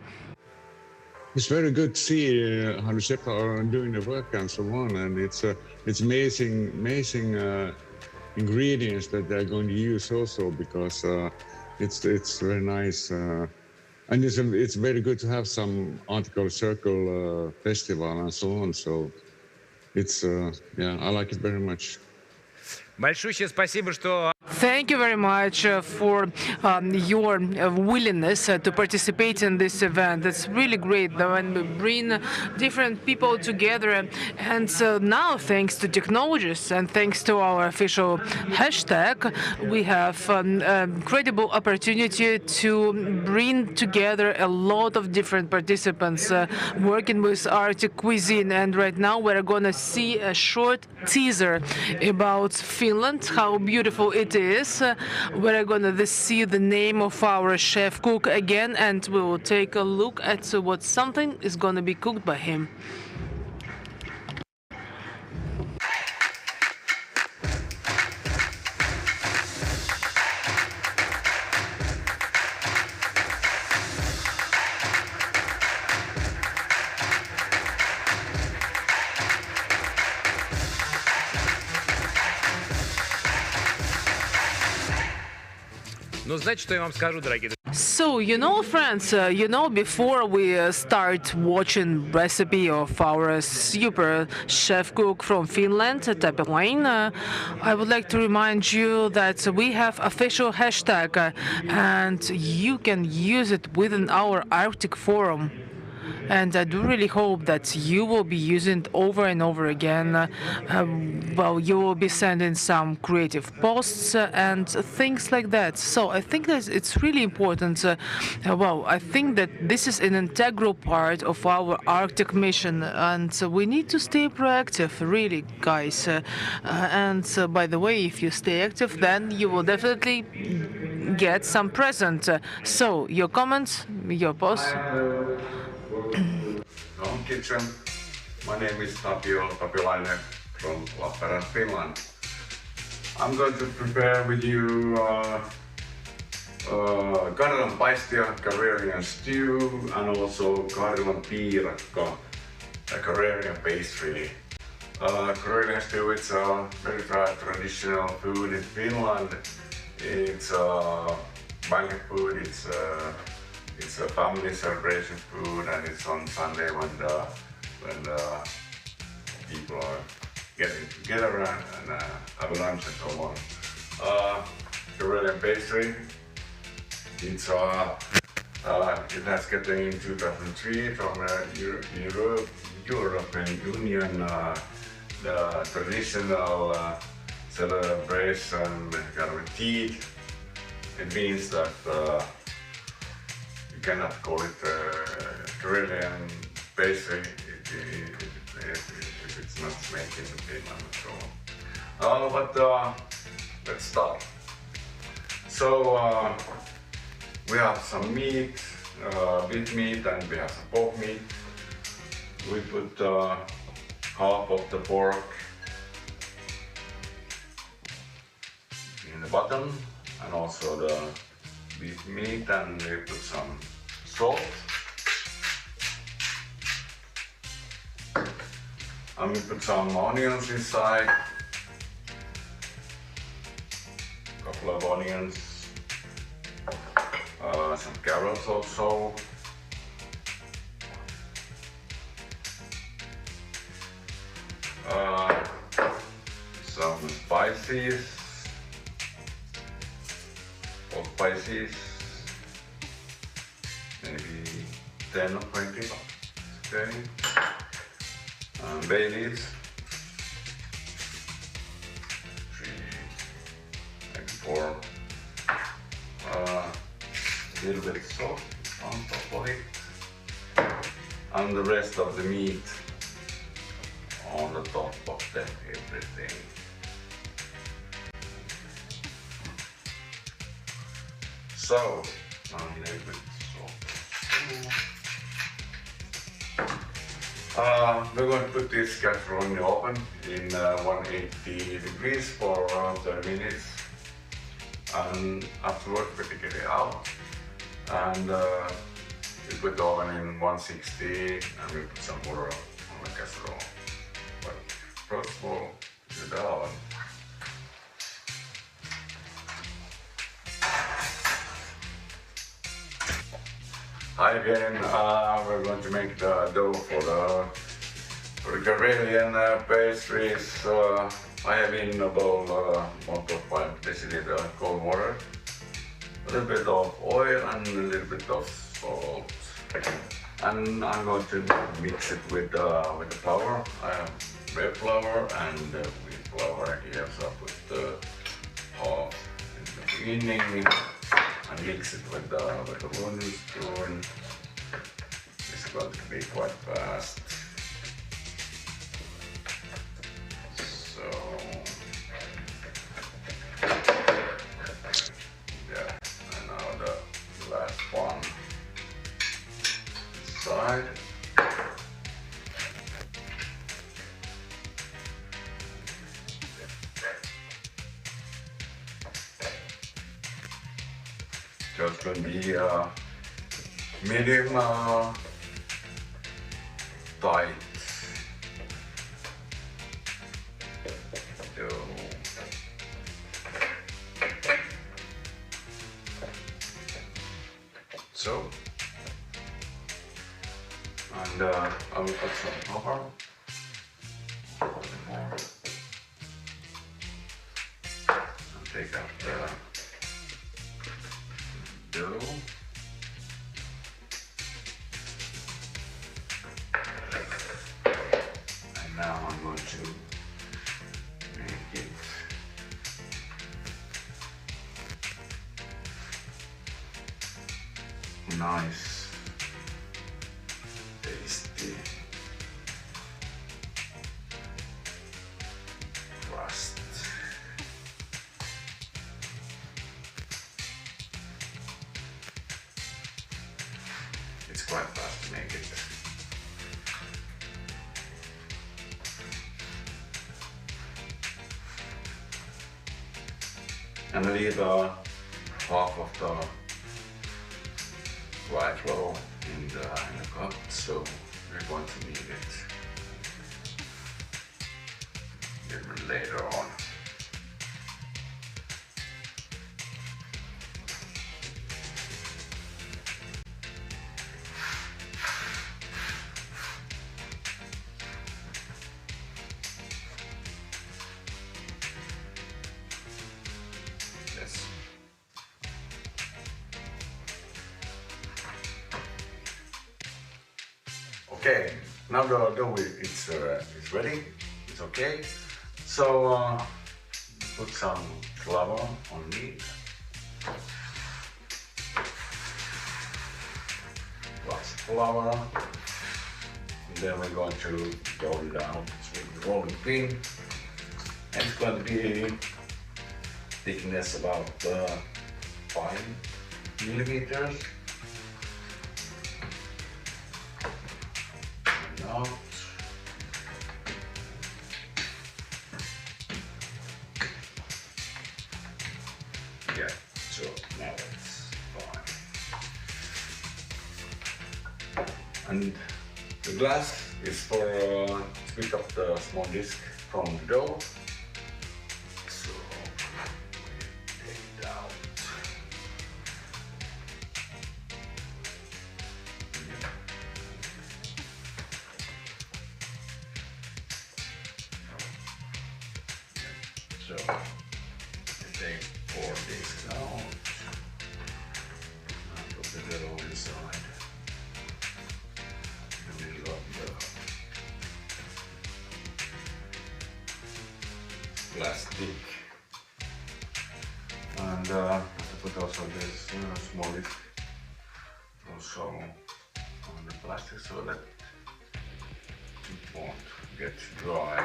I: It's very good to see how the chefs are doing the work and so on, and it's amazing ingredients that they're going to use also, because it's very nice, and it's very good to have some Arctic Circle festival and so on. So it's I like it very much.
D: Большущее спасибо, что...
A: Thank you very much for your willingness to participate in this event. It's really great when we bring different people together. And now, thanks to technologies and thanks to our official hashtag, we have an incredible opportunity to bring together a lot of different participants working with Arctic cuisine. And right now, we're going to see a short teaser about Finland, how beautiful it is. We're gonna see the name of our chef cook again, and we will take a look at what something is gonna be cooked by him.
D: Ну, знаете, что я вам скажу, дорогие друзья?
A: So, friends, before we start watching recipe of our super chef cook from Finland, Tapio, I would like to remind you that we have official hashtag, and you can use it within our Arctic forum. And I do really hope that you will be using it over and over again. You will be sending some creative posts and things like that. So I think that it's really important. I think that this is an integral part of our Arctic mission, and we need to stay proactive, really, guys. By the way, if you stay active, then you will definitely get some present. So your comments, your posts.
J: Home kitchen.
I: My name is Tapio Tapilainen from Lappeenranta, Finland. I'm going to prepare with you Karjalan paistia, Karelian stew, and also Karjalan piirakka, a Karelian pastry. Karelian stew, it's a very traditional food in Finland. It's a banquet food, it's a family celebration food, and it's on Sunday when the people are getting together and have lunch and so on. Karelian pastry, it's it has gotten in 2003 from European Union, the traditional celebration guaranteed. It means that you cannot call it Karelian pastry if it's not made in Finland and so on. But let's start. So we have some meat, beef meat, and we have some pork meat. We put half of the pork in the bottom, and also the beef meat, and we put some salt. And we put some onions inside, a couple of onions, some carrots also, some spices, or spices, maybe 10 or 20, okay. Bay leaves, 3, maybe 4, a little bit of salt on top of it, and the rest of the meat on the top of everything. So, a little bit of salt. We're going to put this casserole in the oven in 180 degrees for around 30 minutes, and afterwards we take it out and we put the oven in 160 and we put some water on the casserole. But first we'll do the oven. Hi again, we're going to make the dough for the Karelian pastries. I have in a bowl 1.5 deciliter cold water, a little bit of oil and a little bit of salt. And I'm going to mix it with the flour. I have red flour and wheat flour here, so I put the half in the beginning and mix it with the wooden spoon. It's going to be quite fast. So, yeah, and now the last one side. Just going to be medium tight dough. So, and I will put some pepper. And take out the dough. And now I'm going to make it nice, tasty crust. It's quite fast to make it. and leave half of the rye flour in the cup, so we're going to need it even later on. Yes. Okay, now the dough is ready. It's okay. So put some flour on meat. Lots of flour. And then we're going to roll it out with the rolling pin. And it's going to be thickness about 5 millimeters. And out. Yeah, so now it's fine. And the glass is for to pick up the small disc from the dough. So we take it out. So take 4 discs out. And put the dough inside the middle of the plastic. And I put also this small disc also on the plastic so that it won't get dry.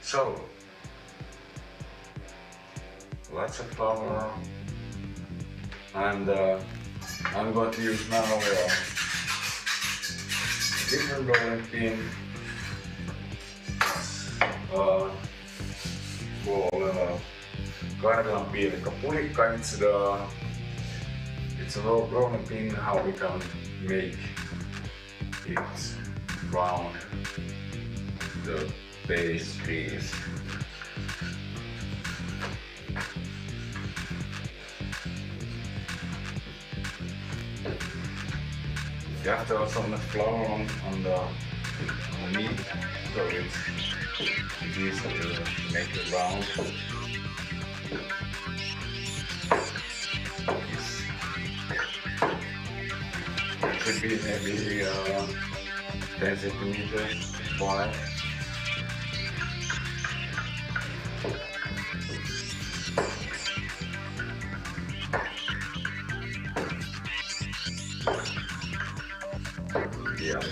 I: So lots of flour, and I'm going to use now a different rolling pin called Karjalan piilikkapulikka. It's a rolling pin how we can make it round the pastries. You have to have some flour on the meat, so it's easy to make it round. It should be maybe 10 centimeters wide. Yeah.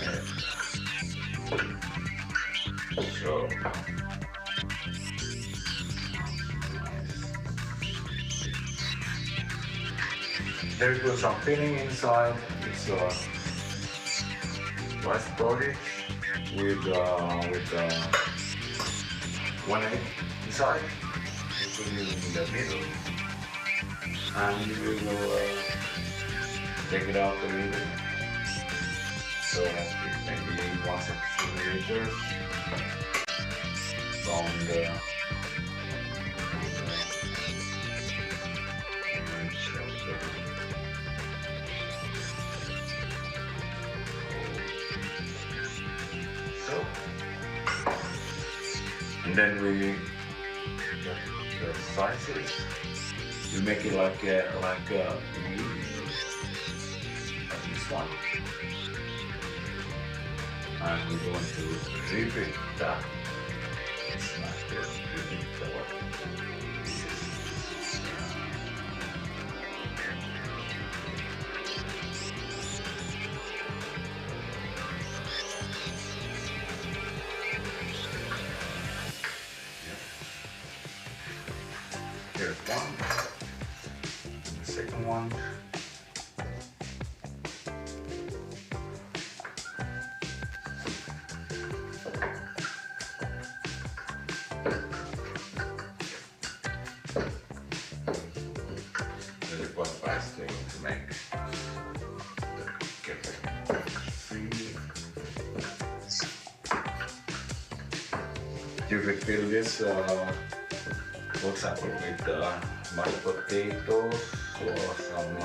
I: So there we put some filling inside. It's rice porridge with 1 egg inside. You put it in the middle, and we will take it out a little. So maybe 1 centimeter from the and then we the slices. We make it like this one. And we're going to repeat that. It's like this, repeat the word. Here's one. The second one.
J: will fill this, for example, with mashed potatoes or some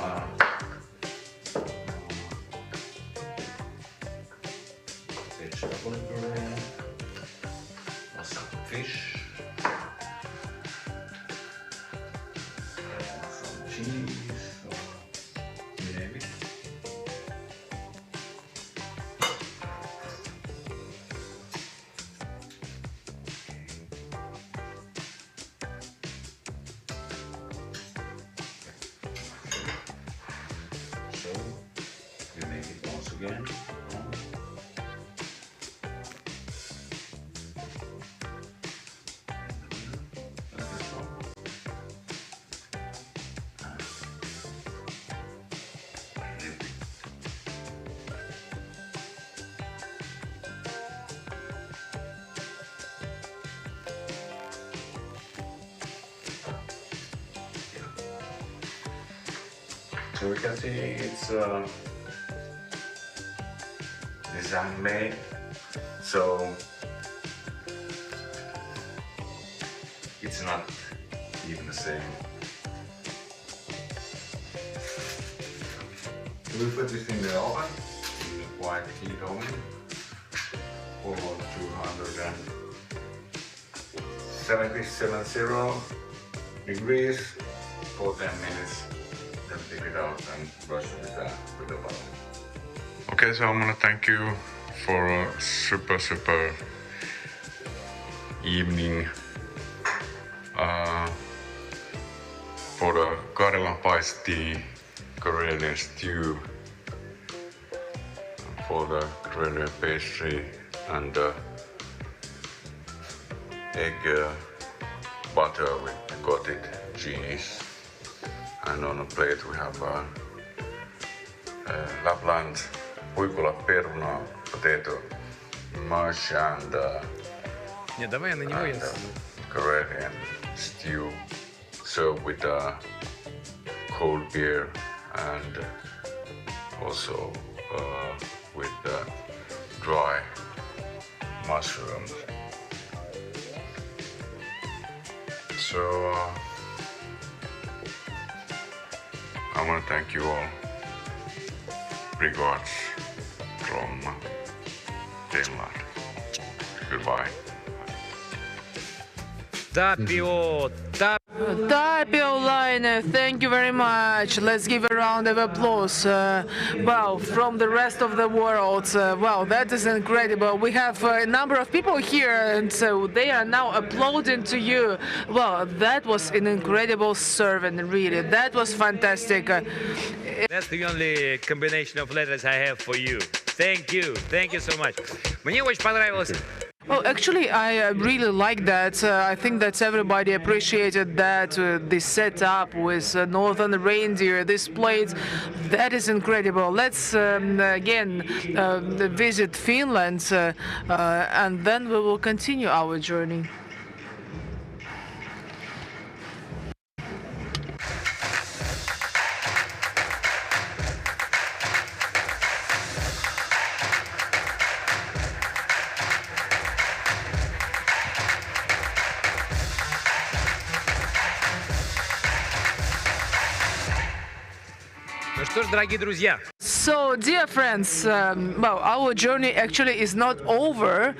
J: vegetable bread or some fish, some cheese, or you name it. So you make it once again. So we can see it's design made. So it's not even the same. We put this in the oven, in a quite heat oven, for 270 degrees for 10 minutes. Then take it out and brush it with the butter. Okay, so I want to thank you for a super evening for the Karjalan paistii, Karelian stew, for the Karelian pastry and egg butter with coated cheese. And on a plate we have Lapland puikula peruna, potato mash and
D: Не, давай я на него я.
J: Karelian stew served with cold beer and also with dry mushrooms. So I want to thank you all. Regards from Finland. Goodbye.
D: Tapio,
A: Tapio Line, thank you very much. Let's give a round of applause. Well, from the rest of the world, well, that is incredible. We have a number of people here, and so they are now applauding to you. Well, that was an incredible serving, really. That was fantastic.
D: That's the only combination of letters I have for you. Thank you so much. Мне очень понравилось.
A: Well, actually, I really like that. I think that everybody appreciated that, this setup with northern reindeer, this plate. That is incredible. Let's again visit Finland, and then we will continue our journey.
D: Ну что ж, дорогие друзья,
A: So, dear friends, well, our journey actually is not over.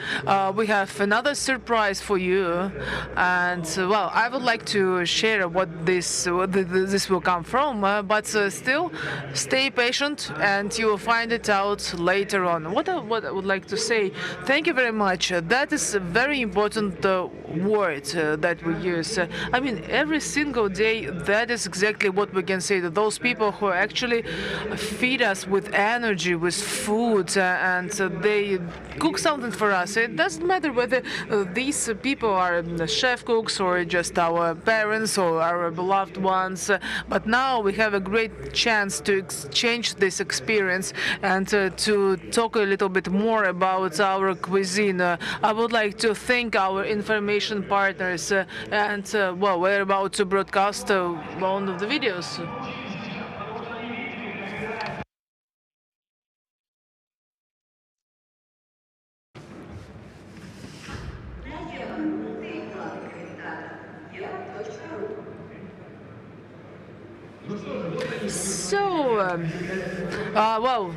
A: We have another surprise for you, and well, I would like to share what this will come from. But still, stay patient, and you will find it out later on. What I would like to say, thank you very much. That is a very important word that we use. I mean, every single day, that is exactly what we can say to those people who actually feed us with energy, with food, and they cook something for us. It doesn't matter whether these people are chef cooks or just our parents or our beloved ones, but now we have a great chance to exchange this experience and to talk a little bit more about our cuisine. I would like to thank our information partners, and well, we're about to broadcast one of the videos. So, well,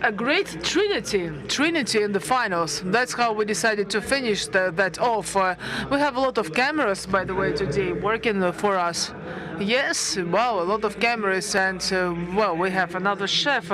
A: a great trinity in the finals. That's how we decided to finish that off. We have a lot of cameras, by the way, today working for us. Yes, wow, a lot of cameras, and well, we have another chef.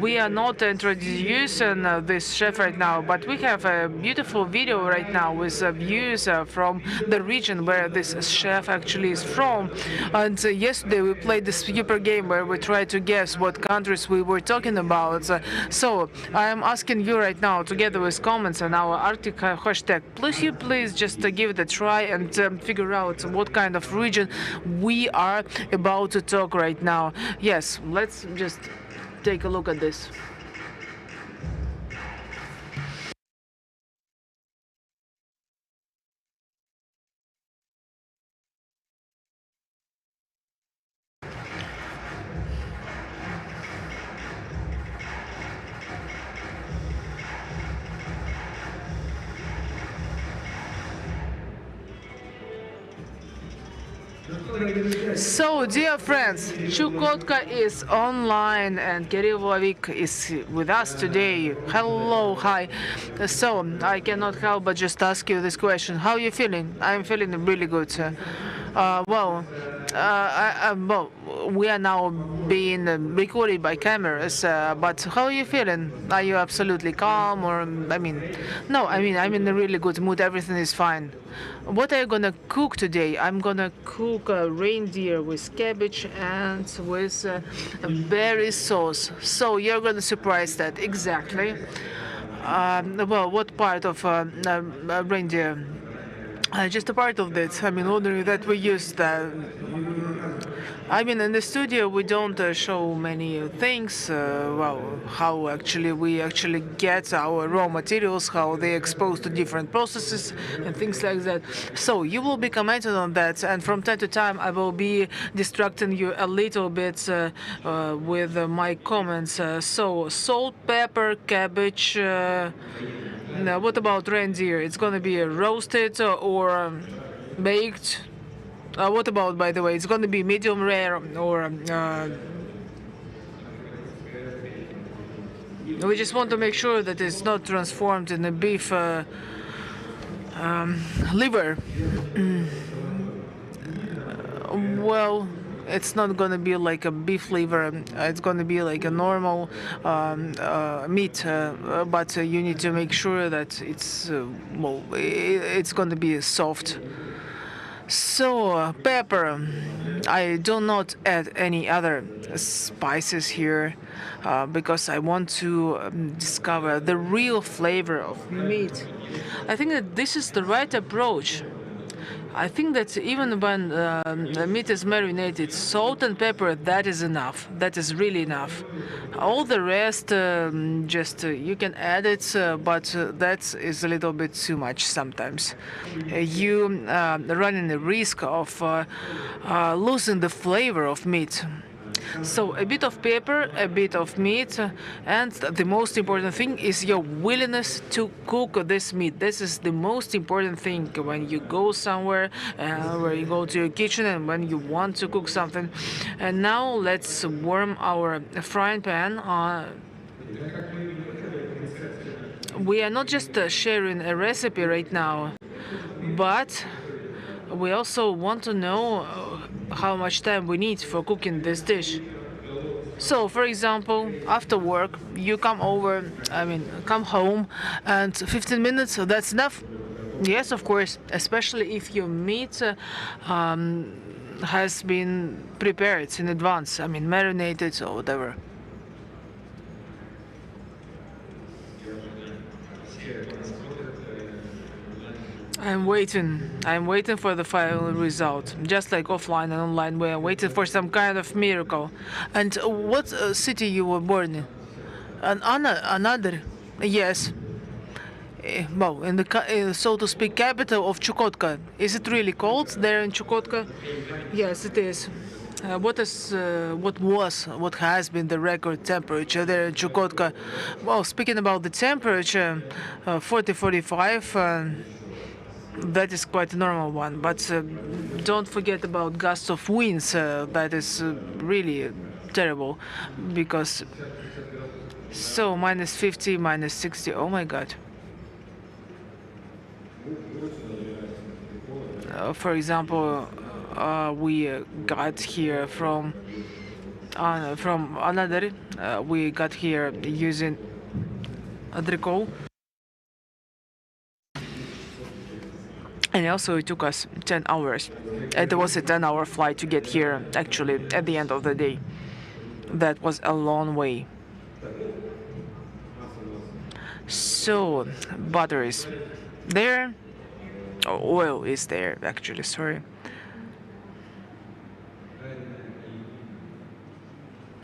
A: We are not introducing this chef right now, but we have a beautiful video right now with views from the region where this chef actually is from. And yesterday we played this super game where we tried to guess what countries we were talking about. So I am asking you right now, together with comments on our Arctic hashtag, please just give it a try and figure out what kind of region we are about to talk right now. Yes, let's just take a look at this. So, dear friends, Chukotka is online and Kirill Vlavik is with us today. Hello, hi. So, I cannot help but just ask you this question. How are you feeling? I'm feeling really good. Well, we are now being recorded by cameras, but how are you feeling? Are you absolutely calm or, no, I'm in a really good mood. Everything is fine. What are you gonna cook today? I'm gonna cook reindeer with cabbage and with berry sauce. So you're gonna surprise that, exactly. Well, what part of reindeer? Just a part of that. Ordinary that we used. In the studio we don't show many things. Well, how actually we actually get our raw materials, how they exposed to different processes and things like that. So you will be commenting on that, and from time to time I will be distracting you a little bit with my comments. So salt, pepper, cabbage. Now, what about reindeer? It's gonna be roasted or baked. What about, by the way, it's gonna be medium rare or we just want to make sure that it's not transformed in a beef liver. Well, it's not gonna be like a beef liver. It's gonna be like a normal meat, but you need to make sure that it's it's gonna be soft. So pepper. I do not add any other spices here because I want to discover the real flavor of meat. I think that this is the right approach. I think that even when the meat is marinated, salt and pepper, that is enough. That is really enough. All the rest, you can add it, but that is a little bit too much sometimes. You running the risk of losing the flavor of meat. So a bit of pepper, a bit of meat, and the most important thing is your willingness to cook this meat. This is the most important thing when you go somewhere, where you go to your kitchen and when you want to cook something. And now let's warm our frying pan. We are not just sharing a recipe right now, but we also want to know how much time we need for cooking this dish. So, for example, after work, you come home, and 15 minutes, that's enough? Yes, of course, especially if your meat has been prepared in advance, marinated or whatever. I'm waiting for the final result. Just like offline and online, we are waiting for some kind of miracle. And what city you were born in? Another? Yes. Well, in the so to speak capital of Chukotka. Is it really cold there in Chukotka? Yes, it is. What has been the record temperature there in Chukotka? Well, speaking about the temperature, 40, 45. that is quite a normal one. But don't forget about gusts of winds. That is really terrible, because so minus 50, minus 60. Oh my God. For example, we got here from another. We got here using Adricol. And also it took us 10 hours. It was a 10-hour flight to get here, actually, at the end of the day. That was a long way. So, butter is there. Oh, oil is there, actually, sorry.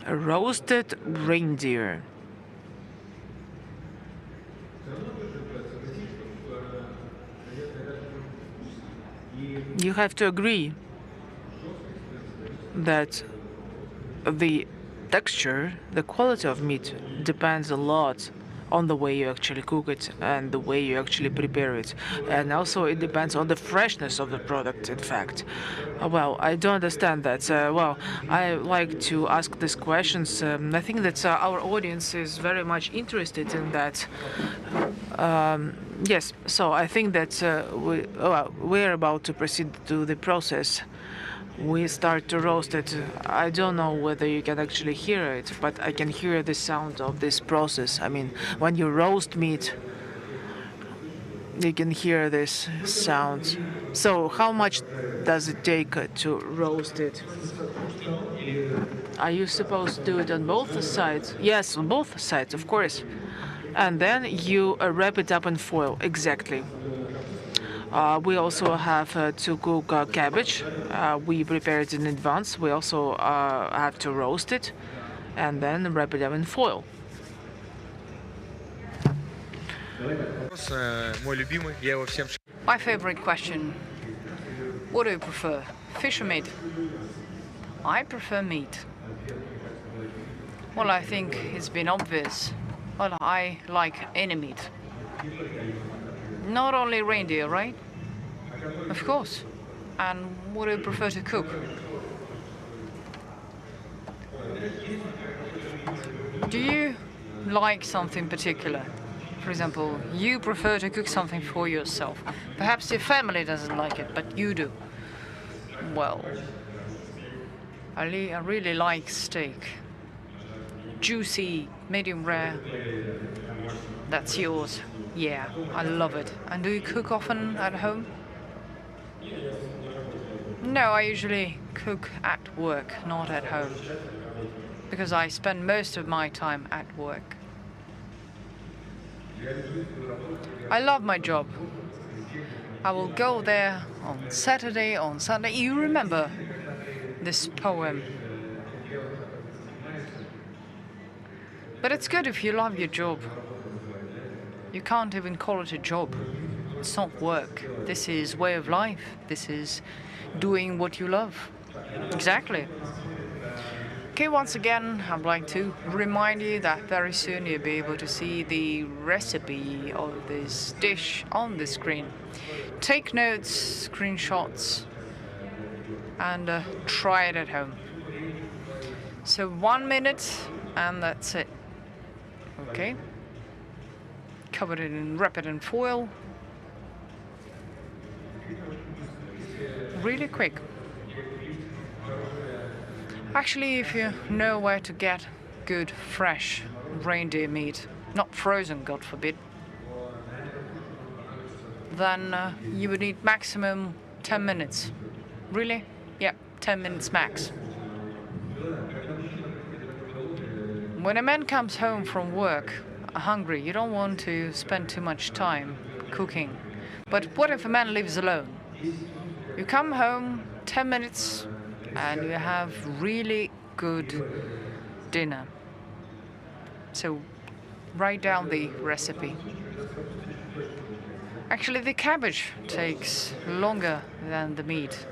A: A roasted reindeer. You have to agree that the texture, the quality of meat depends a lot on the way you actually cook it and the way you actually prepare it. And also it depends on the freshness of the product, in fact. Well, I don't understand that. Well, I like to ask these questions. I think that our audience is very much interested in that. Yes, so I think that we're about to proceed to the process. We start to roast it. I don't know whether you can actually hear it, but I can hear the sound of this process. I mean, when you roast meat, you can hear this sound. So how much does it take to roast it? Are you supposed to do it on both sides? Yes, on both sides, of course. And then you wrap it up in foil, exactly. We also have to cook cabbage. We prepare it in advance. We also have to roast it and then wrap it up in foil.
B: Мой любимый, я его всем.
C: My favorite question. What do you prefer, fish or meat? I prefer meat. Well, I think it's been obvious. Well, I like any meat. Not only reindeer, right? Of course. And what do you prefer to cook? Do you like something particular? For example, you prefer to cook something for yourself. Perhaps your family doesn't like it, but you do. Well, I really like steak. Juicy, medium rare. That's yours. Yeah, I love it. And do you cook often at home? No, I usually cook at work, not at home. Because I spend most of my time at work. I love my job. I will go there on Saturday, on Sunday. You remember this poem. But it's good if you love your job. You can't even call it a job. It's not work. This is way of life. This is doing what you love. Exactly. Okay, once again, I'd like to remind you that very soon you'll be able to see the recipe of this dish on the screen. Take notes, screenshots, and try it at home. So 1 minute, and that's it. Okay. Cover it and wrap it in foil. Really quick. Actually, if you know where to get good, fresh reindeer meat, not frozen, God forbid, then you would need maximum 10 minutes. Really? Yeah, 10 minutes max. When a man comes home from work hungry, you don't want to spend too much time cooking. But what if a man lives alone? You come home, 10 minutes, and you have really good dinner. So write down the recipe. Actually, the cabbage takes longer than the meat.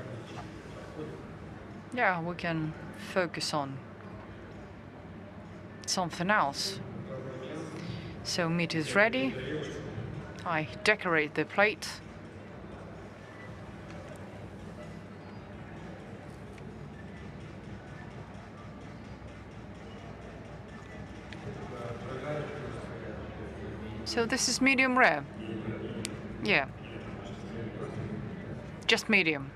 C: Yeah, we can focus on something else. So meat is ready. I decorate the plate. So this is medium rare. Yeah. Just medium.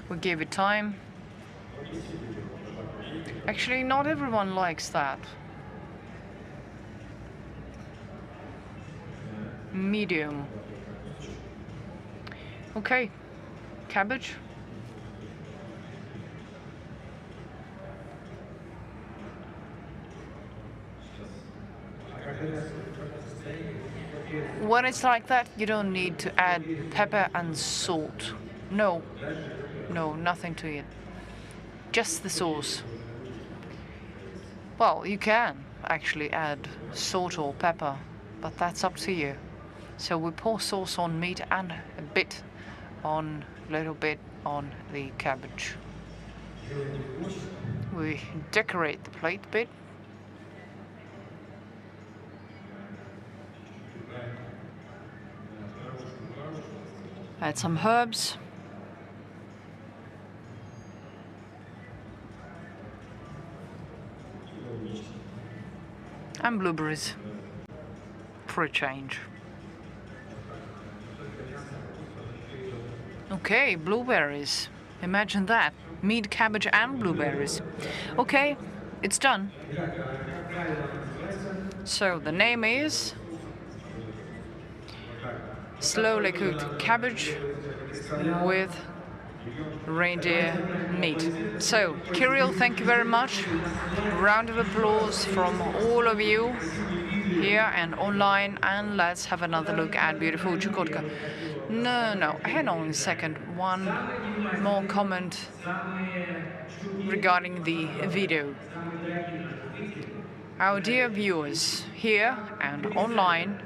C: We gave it time. Actually, not everyone likes that. Medium. Okay. Cabbage. When it's like that, you don't need to add pepper and salt. No, nothing to it. Just the sauce. Well, you can actually add salt or pepper, but that's up to you. So we pour sauce on meat and a little bit on the cabbage. We decorate the plate a bit. Add some herbs. And blueberries for a change. Okay, blueberries. Imagine that. Meat, cabbage and blueberries. Okay, it's done. So the name is slowly cooked cabbage with reindeer meat. So, Kirill, thank you very much. Round of applause from all of you here and online, and let's have another look at beautiful Chukotka. No, hang on a second. One more comment regarding the video. Our dear viewers here and online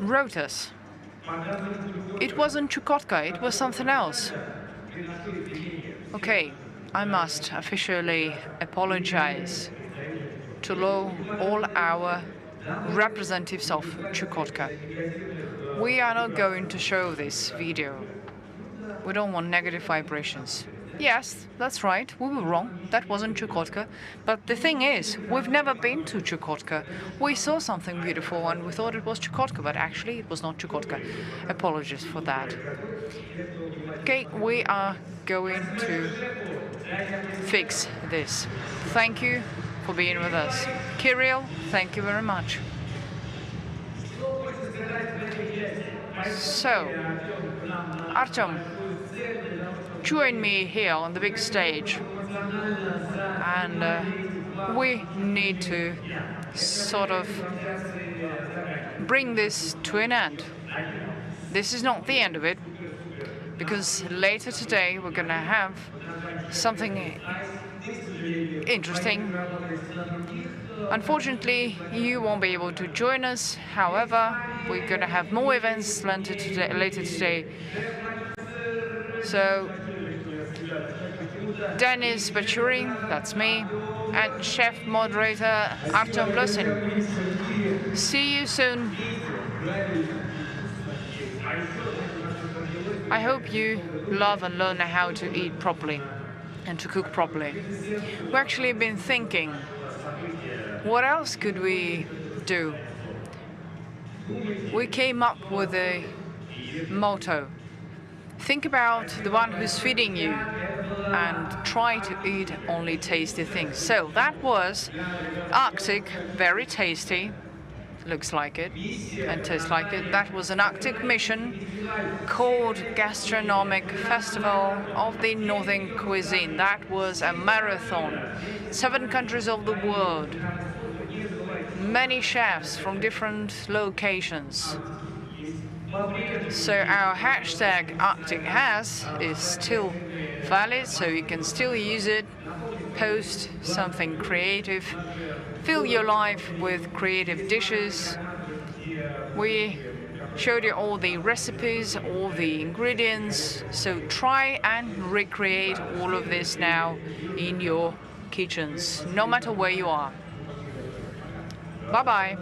C: wrote us. It wasn't Chukotka, it was something else. Okay, I must officially apologize to all our representatives of Chukotka. We are not going to show this video. We don't want negative vibrations. Yes, that's right, we were wrong. That wasn't Chukotka. But the thing is, we've never been to Chukotka. We saw something beautiful and we thought it was Chukotka, but actually it was not Chukotka. Apologies for that. Okay, we are going to fix this. Thank you for being with us. Kirill, thank you very much. So, Artyom, join me here on the big stage, and we need to sort of bring this to an end. This is not the end of it, because later today we're going to have something interesting. Unfortunately, you won't be able to join us. However, we're going to have more events later today. So, Denis Bachurin, that's me, and chef moderator Artyom Blosin. See you soon. I hope you love and learn how to eat properly and to cook properly. We've actually been thinking, what else could we do? We came up with a motto. Think about the one who's feeding you and try to eat only tasty things. So that was Arctic, very tasty, looks like it and tastes like it. That was an Arctic mission called Gastronomic Festival of the Northern Cuisine. That was a marathon, 7 countries of the world, many chefs from different locations. So our hashtag Arctic Has is still valid, so you can still use it, post something creative, fill your life with creative dishes. We showed you all the recipes, all the ingredients, so try and recreate all of this now in your kitchens, no matter where you are. Bye-bye.